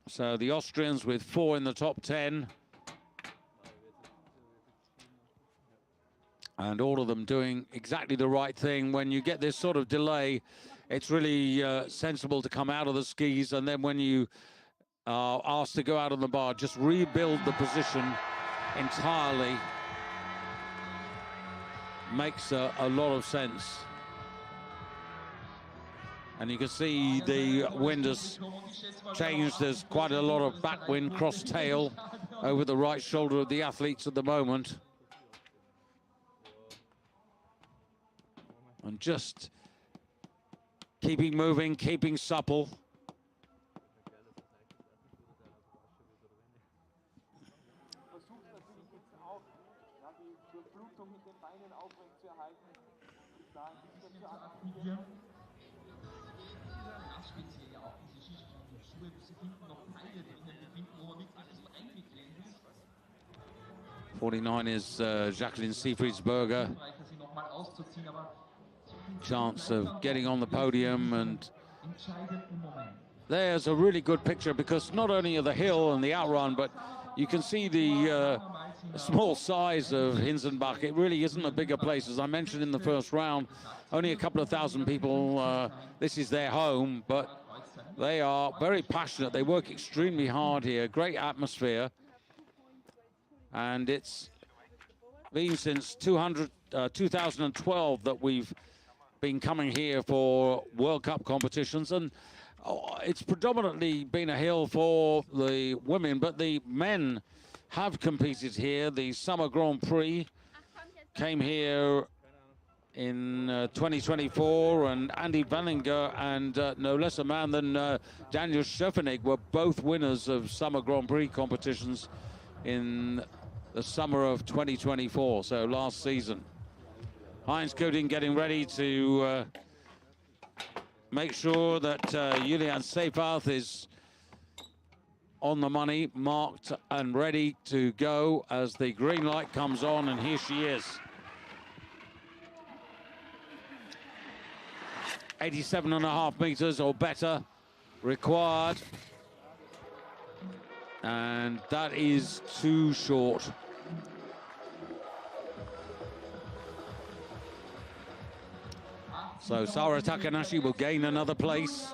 So the Austrians with 4 in the top 10. And all of them doing exactly the right thing. When you get this sort of delay, it's really sensible to come out of the skis, and then when you are asked to go out on the bar, just rebuild the position entirely. Makes a lot of sense. And you can see the wind has changed. There's quite a lot of backwind, cross tail over the right shoulder of the athletes at the moment. And just keeping moving, keeping supple. Ja. 49 is Jacqueline Siefriedsberger. Chance of getting on the podium and there's a really good picture, because not only of the hill and the outrun, but you can see the small size of Hinzenbach. It really isn't a bigger place. As I mentioned in the first round, only a couple of thousand people. This is their home, but they are very passionate. They work extremely hard here. Great atmosphere. And it's been since 2012 that we've been coming here for World Cup competitions. And it's predominantly been a hill for the women, but the men have competed here. The Summer Grand Prix came here in 2024, and Andy Vellinger and no less a man than Daniel Schöffenig were both winners of Summer Grand Prix competitions in the summer of 2024, so last season. Heinz Koeding getting ready to make sure that Julian Seyfarth is on the money, marked and ready to go as the green light comes on, and here she is. 87.5 meters or better required, and that is too short. So Sara Takanashi will gain another place.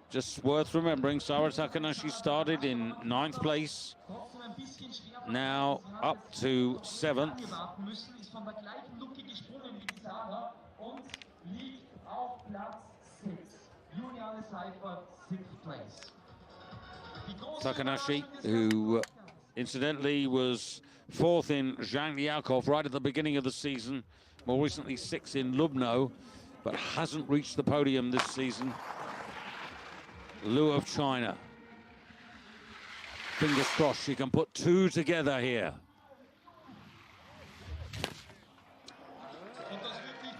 Just worth remembering, Sara Takanashi started in 9th place, now up to 7th. Takanashi, who incidentally was 4th in Zhangjiakou right at the beginning of the season, more recently 6th in Lubno, but hasn't reached the podium this season. Liu of China. Fingers crossed she can put 2 together here.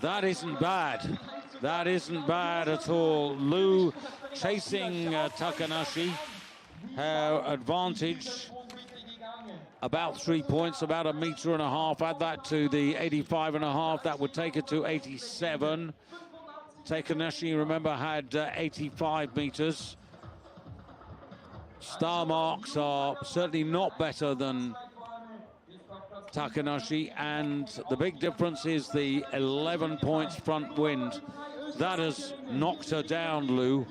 That isn't bad. That isn't bad at all. Liu chasing Takanashi. Her advantage about 3 points, about 1.5 meters. Add that to the 85.5. That would take her to 87. Takanashi, remember, had 85 meters. Star marks are certainly not better than Takanashi, and the big difference is the 11 points front wind. That has knocked her down, Liu.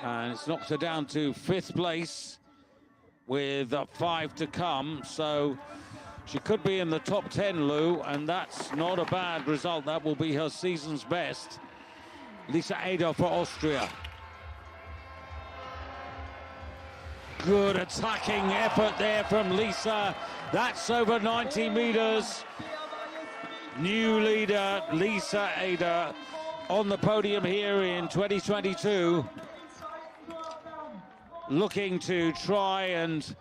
And it's knocked her down to 5th place with 5 to come. So she could be in the top 10, Liu, and that's not a bad result. That will be her season's best. Lisa Eder for Austria. Good attacking effort there from Lisa. That's over 90 meters. New leader, Lisa Eder, on the podium here in 2022. Looking to try and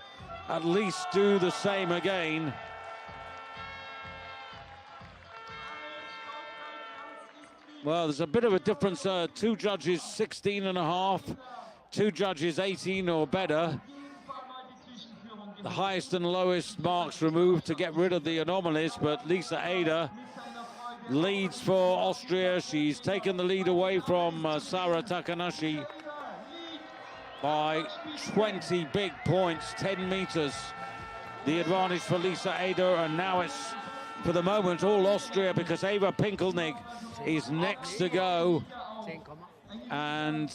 at least do the same again. Well, there's a bit of a difference. 2 judges 16.5, 2 judges 18 or better. The highest and lowest marks removed to get rid of the anomalies, but Lisa Eder leads for Austria. She's taken the lead away from Sara Takanashi by 20 big points, 10 meters. The advantage for Lisa Eder, and now it's, for the moment, all Austria, because Eva Pinkelnig is next to go. And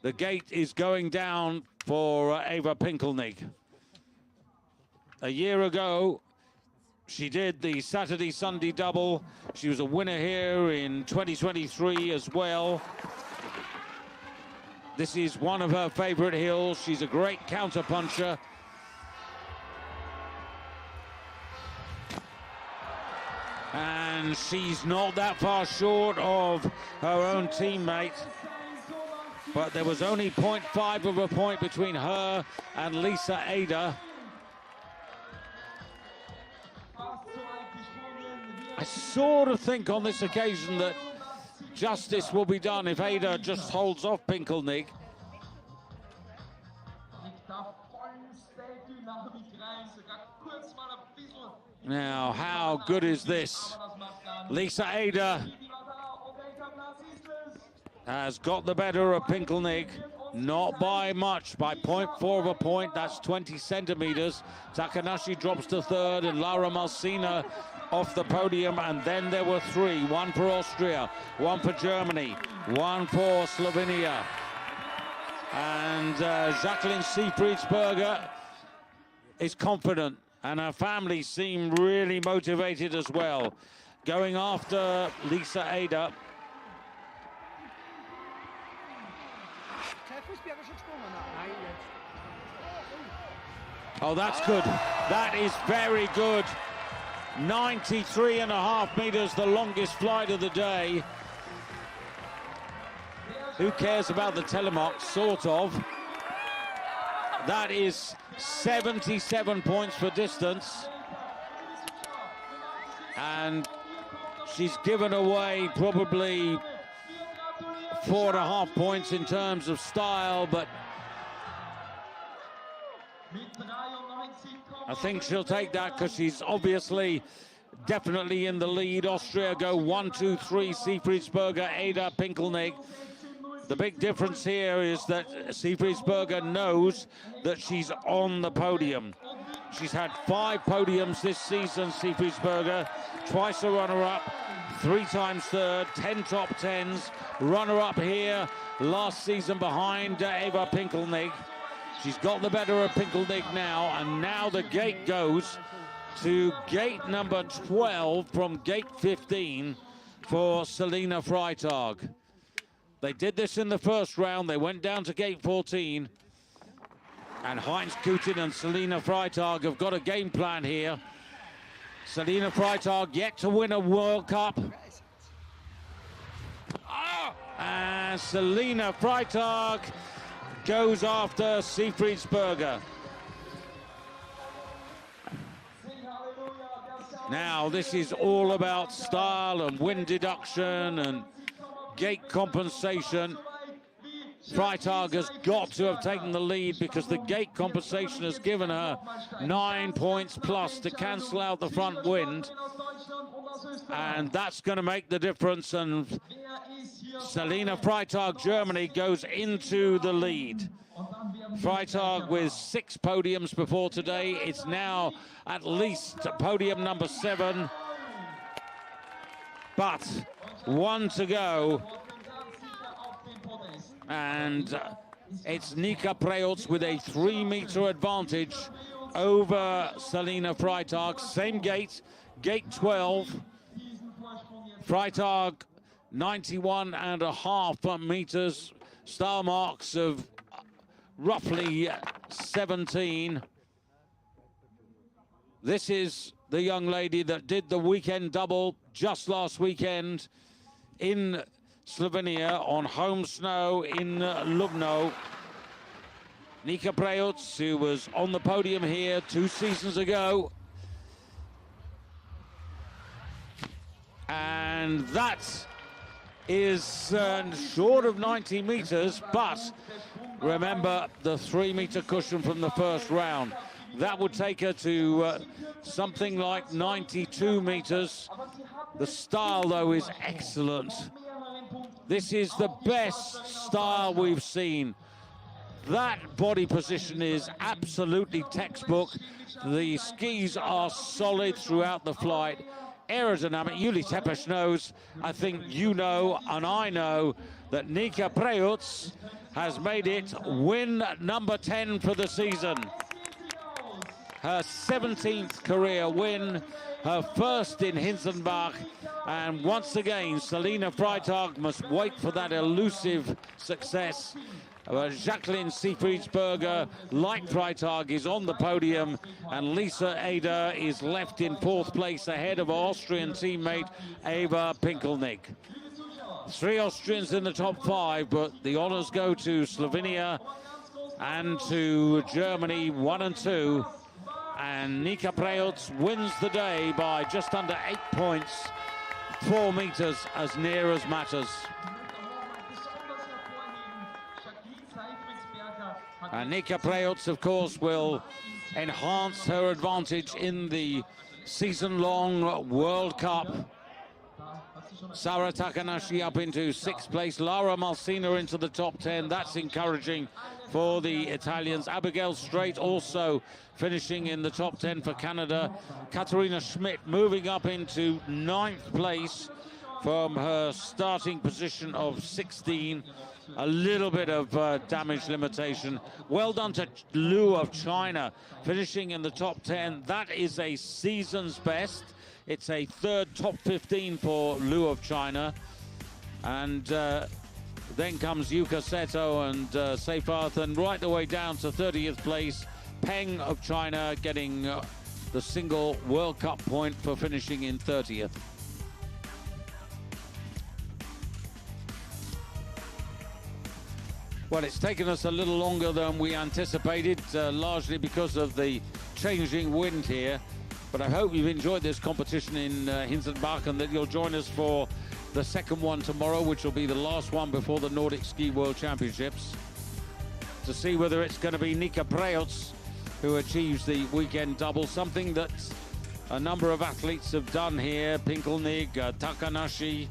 the gate is going down for Eva Pinkelnig. A year ago, she did the Saturday-Sunday double. She was a winner here in 2023 as well. This is one of her favorite hills. She's a great counter-puncher. And she's not that far short of her own teammate. But there was only 0.5 of a point between her and Lisa Eder. I sort of think on this occasion that justice will be done if Eder just holds off Pinkelnig. Now, how good is this? Lisa Eder has got the better of Pinkelnig, not by much, by 0.4 of a point, that's 20 centimeters. Takanashi drops to third and Laura Malsina off the podium, and then there were three, one for Austria, one for Germany, one for Slovenia. And Jacqueline Siefriedsberger is confident, and her family seem really motivated as well. Going after Lisa Ada. Oh, that's good. That is very good. 93.5 meters, the longest flight of the day. Who cares about the telemark? Sort of. That is 77 points for distance. And she's given away probably 4.5 points in terms of style, but I think she'll take that because she's obviously definitely in the lead. Austria go 1, 2, 3, Siefriedsberger, Ada, Pinkelnig. The big difference here is that Siefriedsberger knows that she's on the podium. She's had 5 podiums this season, Siefriedsberger, twice a runner-up, 3 times third, 10 top 10s, runner-up here last season behind Eva Pinkelnig. She's got the better of Pinkelnig now, and now the gate goes to gate number 12 from gate 15 for Selina Freitag. They did this in the first round. They went down to gate 14. And Heinz Kutin and Selina Freitag have got a game plan here. Selina Freitag yet to win a World Cup. And Selina Freitag goes after Siefriedsberger. Now this is all about style and wind deduction and gate compensation. Freitag has got to have taken the lead because the gate compensation has given her 9 points plus to cancel out the front wind. And that's going to make the difference. And Selina Freitag, Germany, goes into the lead. Freitag with 6 podiums before today. It's now at least podium number 7. But 1 to go. And it's Nika Preutz with a 3-meter advantage over Selina Freitag. Same gate, gate 12. Freitag 91.5 meters, star marks of roughly 17. This is the young lady that did the weekend double just last weekend in Slovenia on home snow in Lubno. Nika Preutz, who was on the podium here 2 seasons ago. And that is short of 90 meters, but remember the 3-meter cushion from the first round. That would take her to something like 92 meters. The style, though, is excellent. This is the best style we've seen. That body position is absolutely textbook. The skis are solid throughout the flight. Aerodynamic. Yuli Tepes knows, I think you know, and I know, that Nika Preutz has made it win number 10 for the season. Her 17th career win, her first in Hinzenbach, and once again, Selina Freitag must wait for that elusive success. Jacqueline Siefriedsberger, like Freitag, is on the podium, and Lisa Ada is left in 4th place ahead of Austrian teammate Eva Pinkelnig. 3 Austrians in the top 5, but the honours go to Slovenia and to Germany, 1 and 2. And Nika Preutz wins the day by just under 8 points, 4 meters as near as matters. And Nika Preutz, of course, will enhance her advantage in the season-long World Cup. Sara Takanashi up into 6th place. Lara Malsina into the top 10. That's encouraging for the Italians. Abigail Strait also finishing in the top 10 for Canada. Katharina Schmidt moving up into 9th place from her starting position of 16. A little bit of damage limitation. Well done to Liu of China, finishing in the top 10. That is a season's best. It's a 3rd top 15 for Liu of China. And then comes Yuka Seto and Seyfarth, and right the way down to 30th place, Peng of China getting the single World Cup point for finishing in 30th. Well, it's taken us a little longer than we anticipated, largely because of the changing wind here. But I hope you've enjoyed this competition in Hinzenbach, and that you'll join us for the second one tomorrow, which will be the last one before the Nordic Ski World Championships, to see whether it's going to be Nika Preutz who achieves the weekend double, something that a number of athletes have done here. Pinkelnig, Takanashi,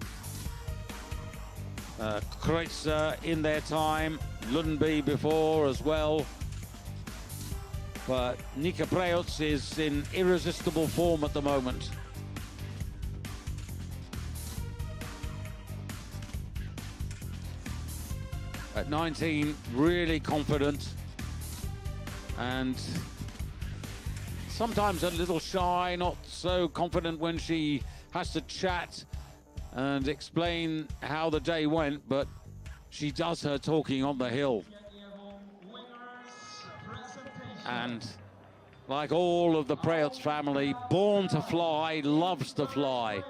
Kreutzer in their time, Lundby before as well. But Nika Preutz is in irresistible form at the moment. At 19, really confident, and sometimes a little shy, not so confident when she has to chat and explain how the day went, but she does her talking on the hill. And like all of the Preutz family, born to fly, loves to fly.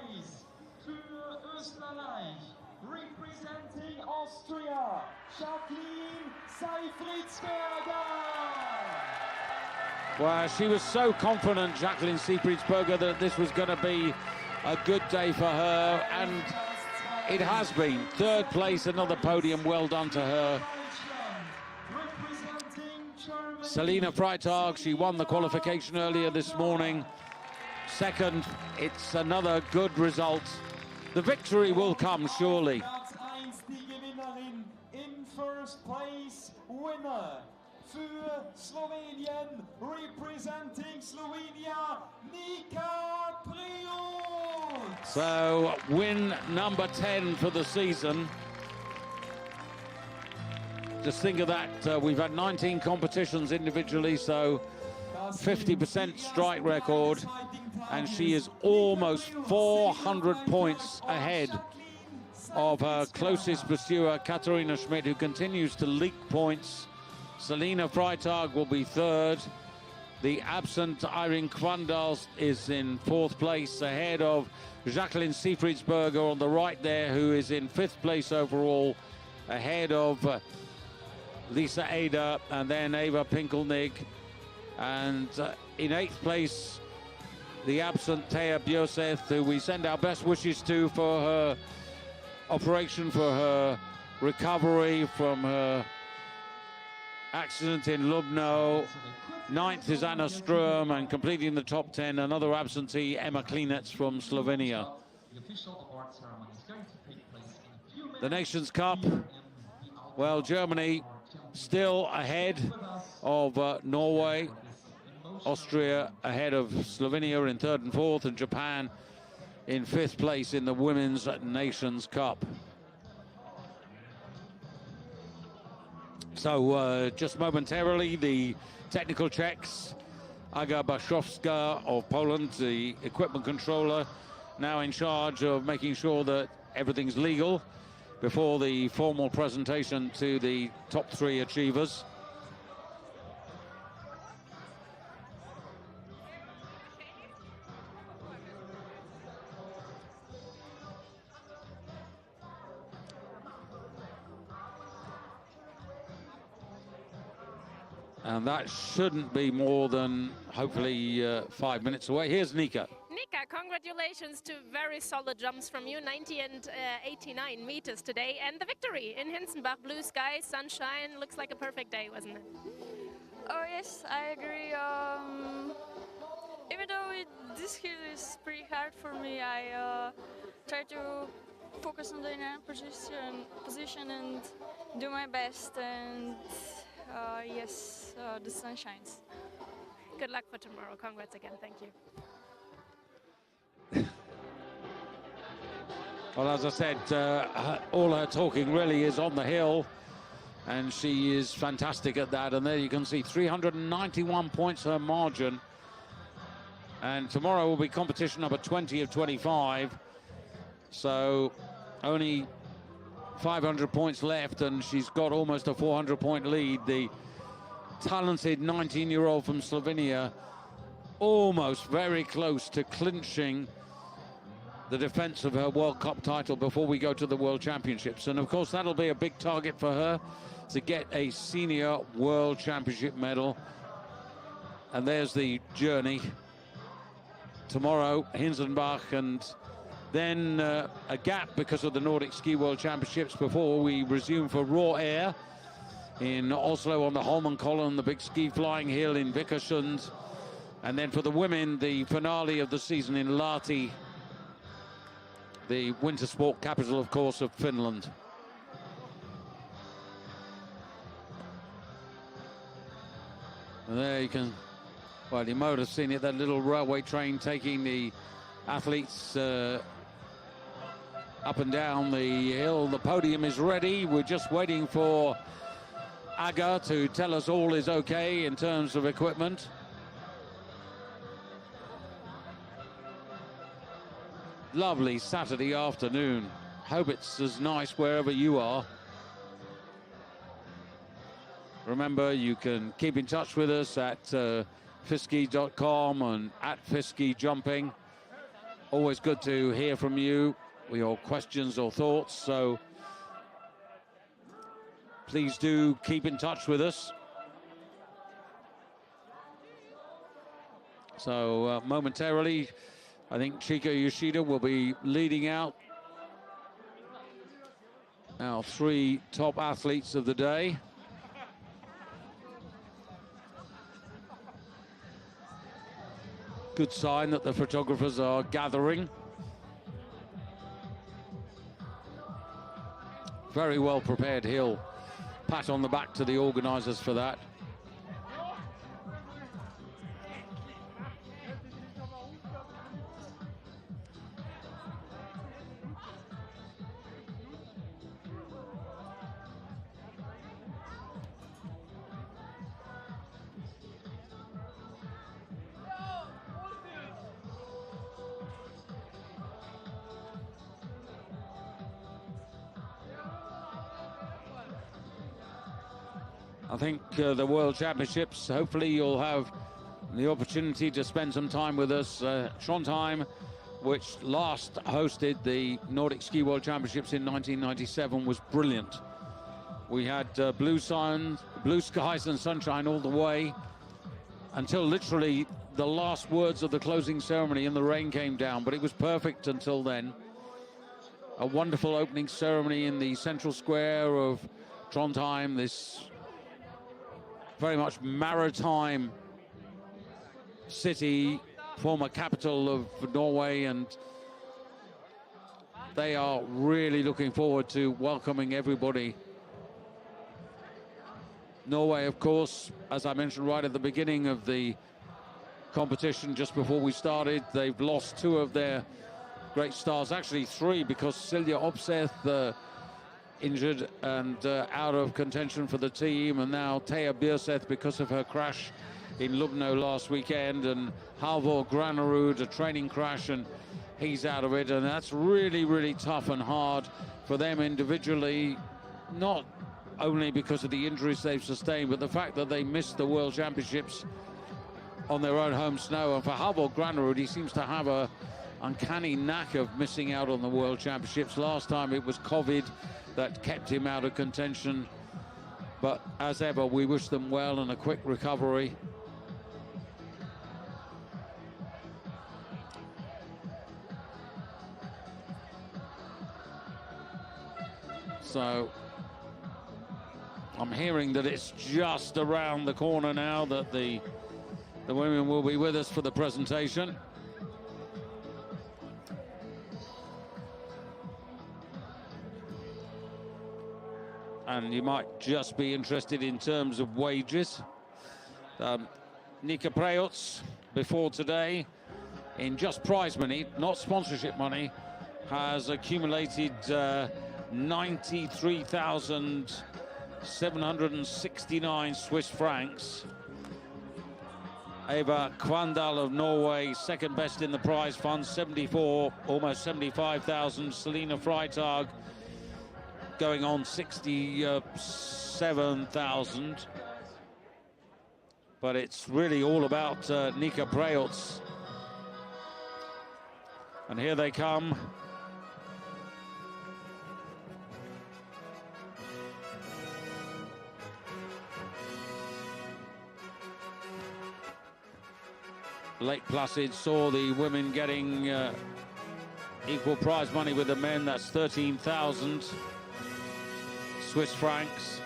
Representing Austria, Jacqueline Seyfried. Well, she was so confident, Jacqueline Seyfried, that this was going to be a good day for her, and it has been. 3rd place, another podium, well done to her. Selina Freitag, she won the qualification earlier this morning. 2nd, it's another good result. The victory will come, surely. In 1st place, winner für Slowenien, representing Slovenia, Nika Preutz. So, win number 10 for the season. Just think of that, we've had 19 competitions individually, so 50% strike record, and she is almost 400 points ahead of her closest pursuer, Katharina Schmidt, who continues to leak points. Selina Freitag will be 3rd. The absent Irene Kvandal is in 4th place, ahead of Jacqueline Seyfried on the right there, who is in 5th place overall, ahead of Lisa Ada and then Eva Pinkelnig. And in 8th place, the absent Thea Bjoseth, who we send our best wishes to for her operation, for her recovery from her accident in Lubno. 9th is Anna Sturm, and completing the top 10, another absentee, Emma Klinetz from Slovenia. The Nations Cup, well, Germany still ahead of Norway, Austria ahead of Slovenia in 3rd and 4th, and Japan in 5th place in the Women's Nations Cup. So just momentarily, the technical checks. Aga Baszowska of Poland, the equipment controller, now in charge of making sure that everything's legal before the formal presentation to the top 3 achievers. And that shouldn't be more than, hopefully, 5 minutes away. Here's Nika. Nika, congratulations to very solid jumps from you, 90 and 89 meters today, and the victory in Hinzenbach. Blue sky, sunshine, looks like a perfect day, wasn't it? Oh yes, I agree. Even though this hill is pretty hard for me, I try to focus on the position and do my best. And yes, the sun shines. Good luck for tomorrow. Congrats again. Thank you. Well, as I said, all her talking really is on the hill, and she is fantastic at that. And there you can see 391 points her margin. And tomorrow will be competition number 20 of 25. So only 500 points left, and she's got almost a 400-point lead. The talented 19-year-old from Slovenia, almost very close to clinching the defense of her World Cup title before we go to the World Championships. And of course that'll be a big target for her, to get a senior World Championship medal. And there's the journey. Tomorrow, Hinzenbach, and then a gap because of the Nordic Ski World Championships before we resume for raw air in Oslo on the Holmenkollen, the big ski flying hill in Vikersund. And then for the women, the finale of the season in Lahti, the winter sport capital, of course, of Finland. And there you can, well, you might have seen it, that little railway train taking the athletes up and down the hill. The podium is ready. We're just waiting for Aga to tell us all is okay in terms of equipment. Lovely Saturday afternoon. Hope it's as nice wherever you are. Remember, you can keep in touch with us at fisski.com and at FIS Jumping. Always good to hear from you with your questions or thoughts, so please do keep in touch with us. So momentarily, I think Chika Yoshida will be leading out our three top athletes of the day. Good sign that the photographers are gathering. Very well prepared hill. Pat on the back to the organisers for that. I think the World Championships, hopefully you'll have the opportunity to spend some time with us. Trondheim, which last hosted the Nordic Ski World Championships in 1997, was brilliant. We had blue skies and sunshine all the way until literally the last words of the closing ceremony, and the rain came down, but it was perfect until then. A wonderful opening ceremony in the central square of Trondheim, this very much maritime city, former capital of Norway, and they are really looking forward to welcoming everybody. Norway, of course, as I mentioned right at the beginning of the competition, just before we started, they've lost two of their great stars, actually three, because Silja Opseth injured and out of contention for the team, and now Thea Bierseth because of her crash in Lubno last weekend, and Halvor Granerud, a training crash, and he's out of it. And that's really, really tough and hard for them individually, not only because of the injuries they've sustained, but the fact that they missed the World Championships on their own home snow. And for Halvor Granerud, he seems to have a uncanny knack of missing out on the World Championships. Last time it was COVID that kept him out of contention, but as ever, we wish them well and a quick recovery. So I'm hearing that it's just around the corner now that the women will be with us for the presentation. And you might just be interested in terms of wages. Nika Preutz, before today, in just prize money, not sponsorship money, has accumulated 93,769 Swiss francs. Eva Kvandal of Norway, second best in the prize fund, 74, almost 75,000. Selina Freitag going on 67,000. But it's really all about Nika Preutz. And here they come. Lake Placid saw the women getting equal prize money with the men. That's 13,000 Swiss francs.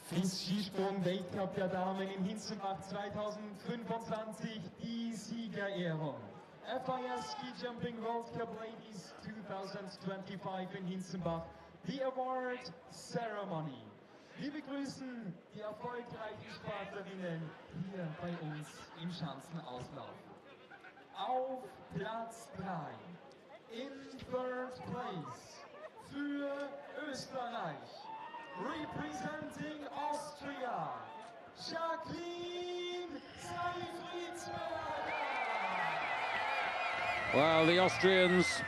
FIS Skisprung-Weltcup der Damen in Hinzenbach 2025, die Siegerehrung. FIS Ski Jumping World Cup Ladies 2025 in Hinzenbach, the award ceremony. Wir begrüßen die erfolgreichen Sportlerinnen hier bei uns im Schanzenauslauf. Auf Platz 3, in third place, für Österreich, representing Austria, Jacqueline Seifritzberger. Well, the Austrians,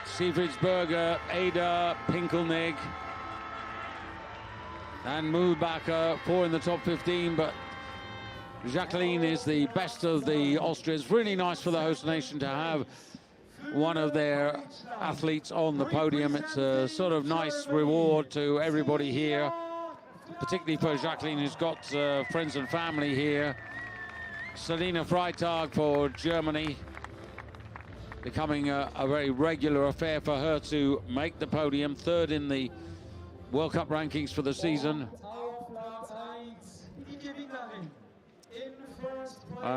Seifritzberger, Ada Pinkelnig and Mühlbacher, 4 in the top 15, but Jacqueline is the best of the Austrians. Really nice for the host nation to have one of their athletes on the podium. It's a sort of nice reward to everybody here, particularly for Jacqueline, who's got friends and family here. Selina Freitag for Germany, becoming a very regular affair for her to make the podium, third in the World Cup rankings for the season.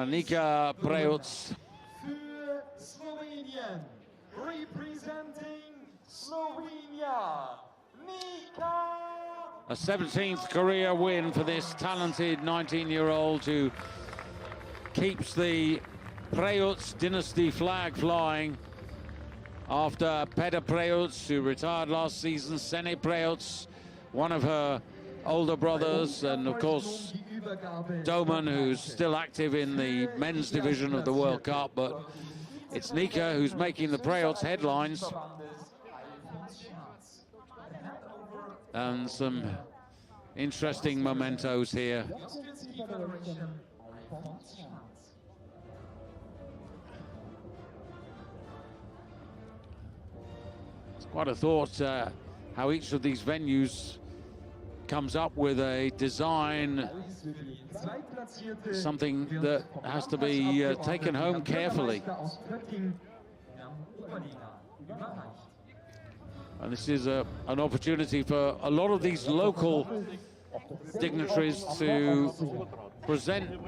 Nika Preutz. Für Slowenien, representing Slovenia, Nika. A 17th career win for this talented 19-year-old who keeps the Preutz dynasty flag flying after Peter Preutz, who retired last season, Sene Preutz, one of her older brothers, and of course Doman, who's still active in the men's division of the World Cup. But it's Nika who's making the Preutz headlines. And some interesting mementos here. Quite a thought how each of these venues comes up with a design, something that has to be taken home carefully. And this is an opportunity for a lot of these local dignitaries to present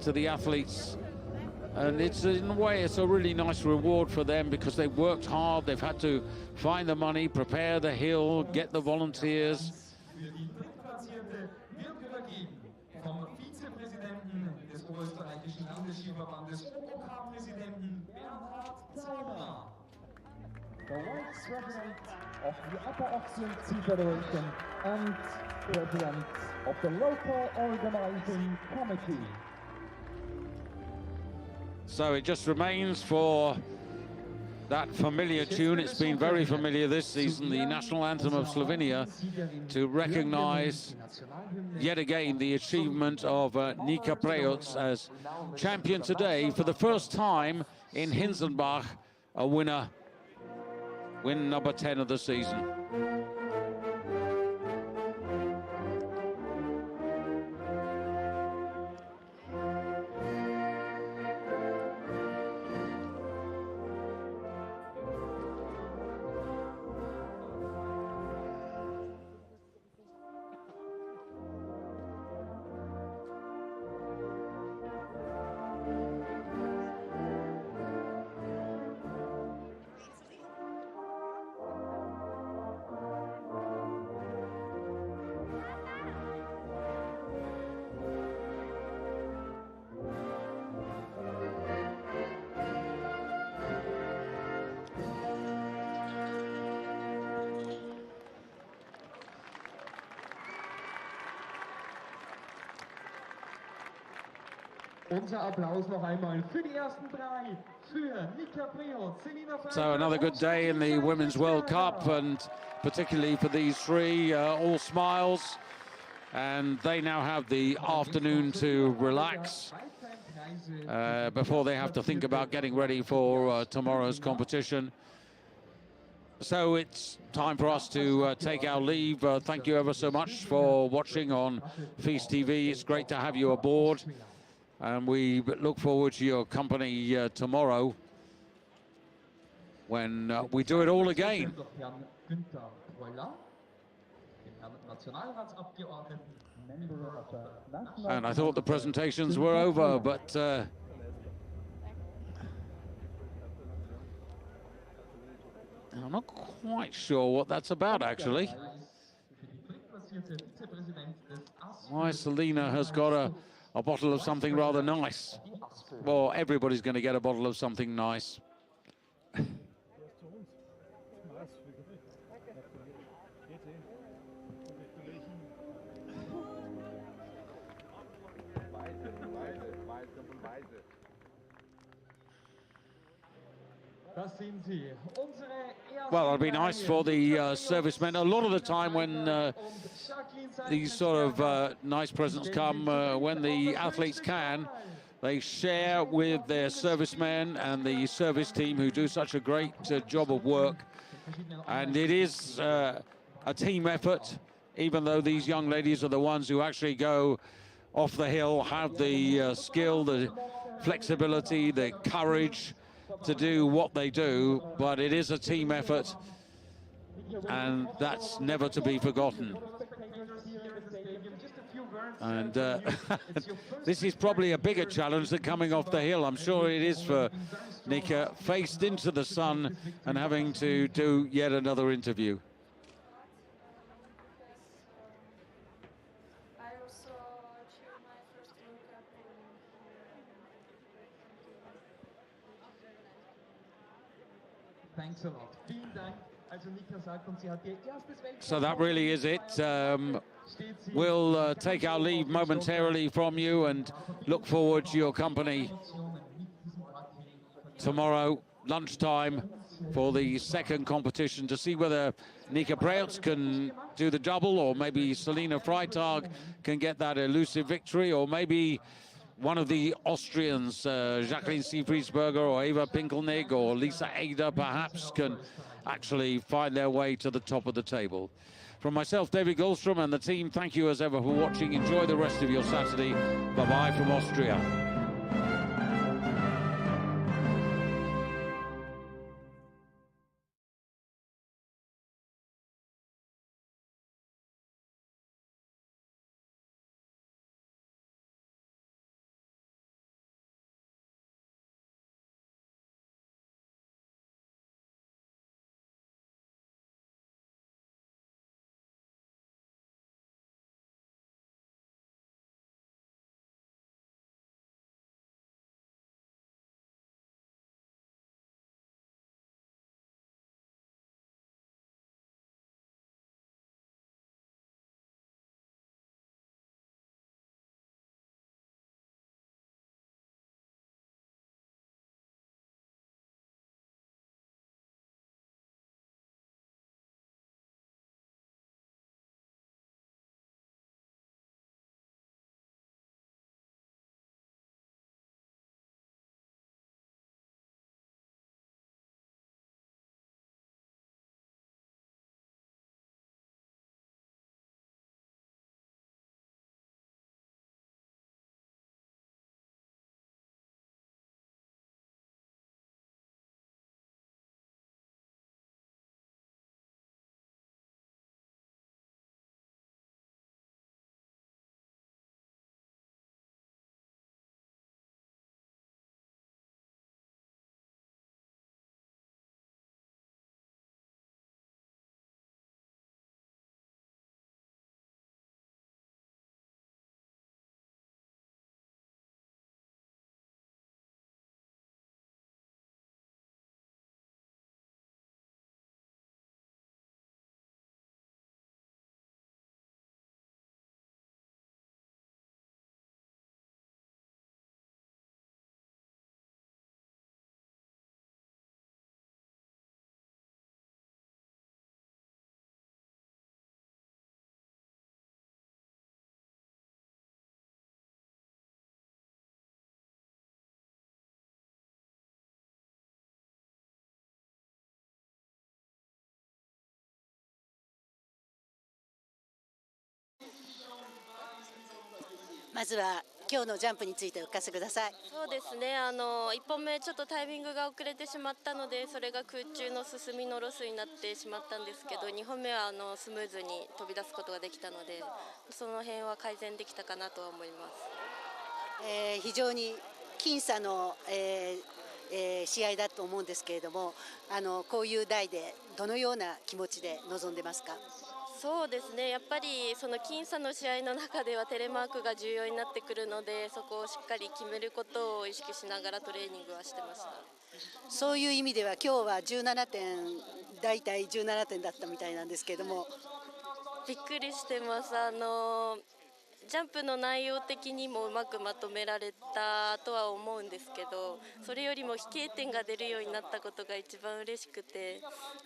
to the athletes. And it's, in a way, it's a really nice reward for them because they've worked hard, they've had to find the money, prepare the hill, get the volunteers. The Vice President of the Upper Austrian Ski Federation and President of the local organizing committee. So it just remains for that familiar tune, it's been very familiar this season, the national anthem of Slovenia, to recognize yet again the achievement of Nika Preutz as champion today for the first time in Hinzenbach, a winner, win number 10 of the season. Unser Applaus noch einmal für die ersten drei, für Nika Preot, Selina Freitag. So another good day in the Women's World Cup, and particularly for these three, all smiles. And they now have the afternoon to relax before they have to think about getting ready for tomorrow's competition. So it's time for us to take our leave. Thank you ever so much for watching on FIS TV. It's great to have you aboard, and we look forward to your company tomorrow when we do it all again. And I thought the presentations were over, but I'm not quite sure what that's about, actually. Why Selina has got a bottle of something rather nice. Well, everybody's going to get a bottle of something nice. Well, it'll be nice for the servicemen. A lot of the time when these sort of nice presents come, when the athletes can, they share with their servicemen and the service team who do such a great job of work. And it is a team effort, even though these young ladies are the ones who actually go off the hill, have the skill, the flexibility, the courage to do what they do, but it is a team effort, and that's never to be forgotten. And this is probably a bigger challenge than coming off the hill. I'm sure it is for Nika, faced into the sun and having to do yet another interview. Thanks a lot. Vielen Dank. Also Nika sagt uns, sie hat ihr erstes Weltcup. So that really is it. We'll take our leave momentarily from you and look forward to your company tomorrow lunchtime for the second competition to see whether Nika Preutz can do the double, or maybe Selina Freitag can get that elusive victory, or maybe one of the Austrians, Jacqueline Siefriesberger or Eva Pinkelnig or Lisa Eder perhaps, can actually find their way to the top of the table. From myself, David Goldstrom, and the team, thank you as ever for watching. Enjoy the rest of your Saturday. Bye-bye from Austria. まずは今日のジャンプについてお聞かせください。そうですね、1本目ちょっとタイミングが遅れてしまったので、それが空中の進みのロスになってしまったんですけど、2本目はスムーズに飛び出すことができたので、その辺は改善できたかなとは思います。非常に僅差の、試合だと思うんですけれども、こういう台でどのような気持ちで臨んでますか？そうですね、やっぱりその僅差の試合の中ではテレマークが重要になってくるので、そこをしっかり決めることを意識しながらトレーニングはしてました。そういう意味では今日は17点、大体17点だったみたいなんですけれども。びっくりしてます。ジャンプの内容的にもうまくまとめられたとは思うんですけど、それよりも飛型点が出るようになったことが一番嬉しくて、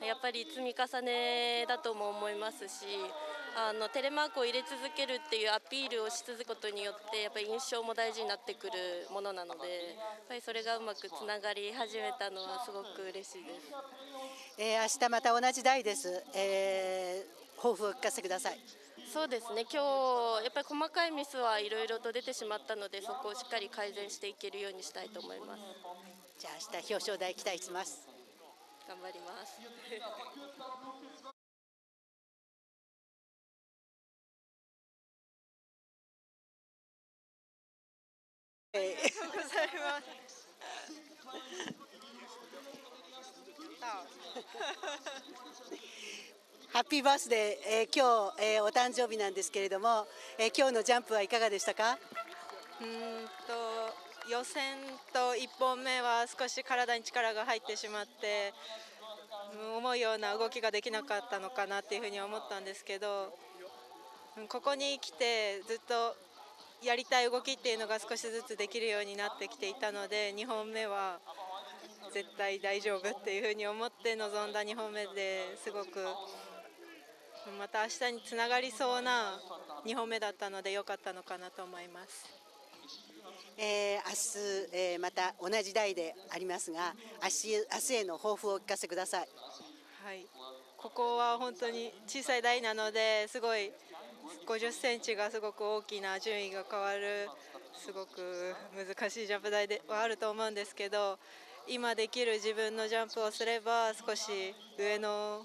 やっぱり積み重ねだとも思いますし、テレマークを入れ続けるっていうアピールをし続けることによってやっぱり印象も大事になってくるものなので、やっぱりそれがうまくつながり始めたのはすごく嬉しいです。明日また同じ台です。抱負を聞かせてください。そうですね、今日やっぱり細かいミスはいろいろと出てしまったので、そこをしっかり改善していけるようにしたいと思います。じゃあ明日表彰台期待します。頑張ります。ありがとうございます。ハッピーバースデー、今日、お誕生日なんですけれども、今日のジャンプはいかがでしたか？予選と1本目は少し体に力が入ってしまって、思うような動きができなかったのかなっていうふうに思ったんですけど、ここに来てずっとやりたい動きっていうのが少しずつできるようになってきていたので、2本目は絶対大丈夫っていうふうに思って臨んだ2本目ですごくまた明日につながりそうな2本目だったので良かったのかなと思います。明日、また同じ台でありますが、明日への抱負をお聞かせください。はい、ここは本当に小さい台なので、すごい50センチがすごく大きな順位が変わるすごく難しいジャンプ台ではあると思うんですけど、今できる自分のジャンプをすれば少し上の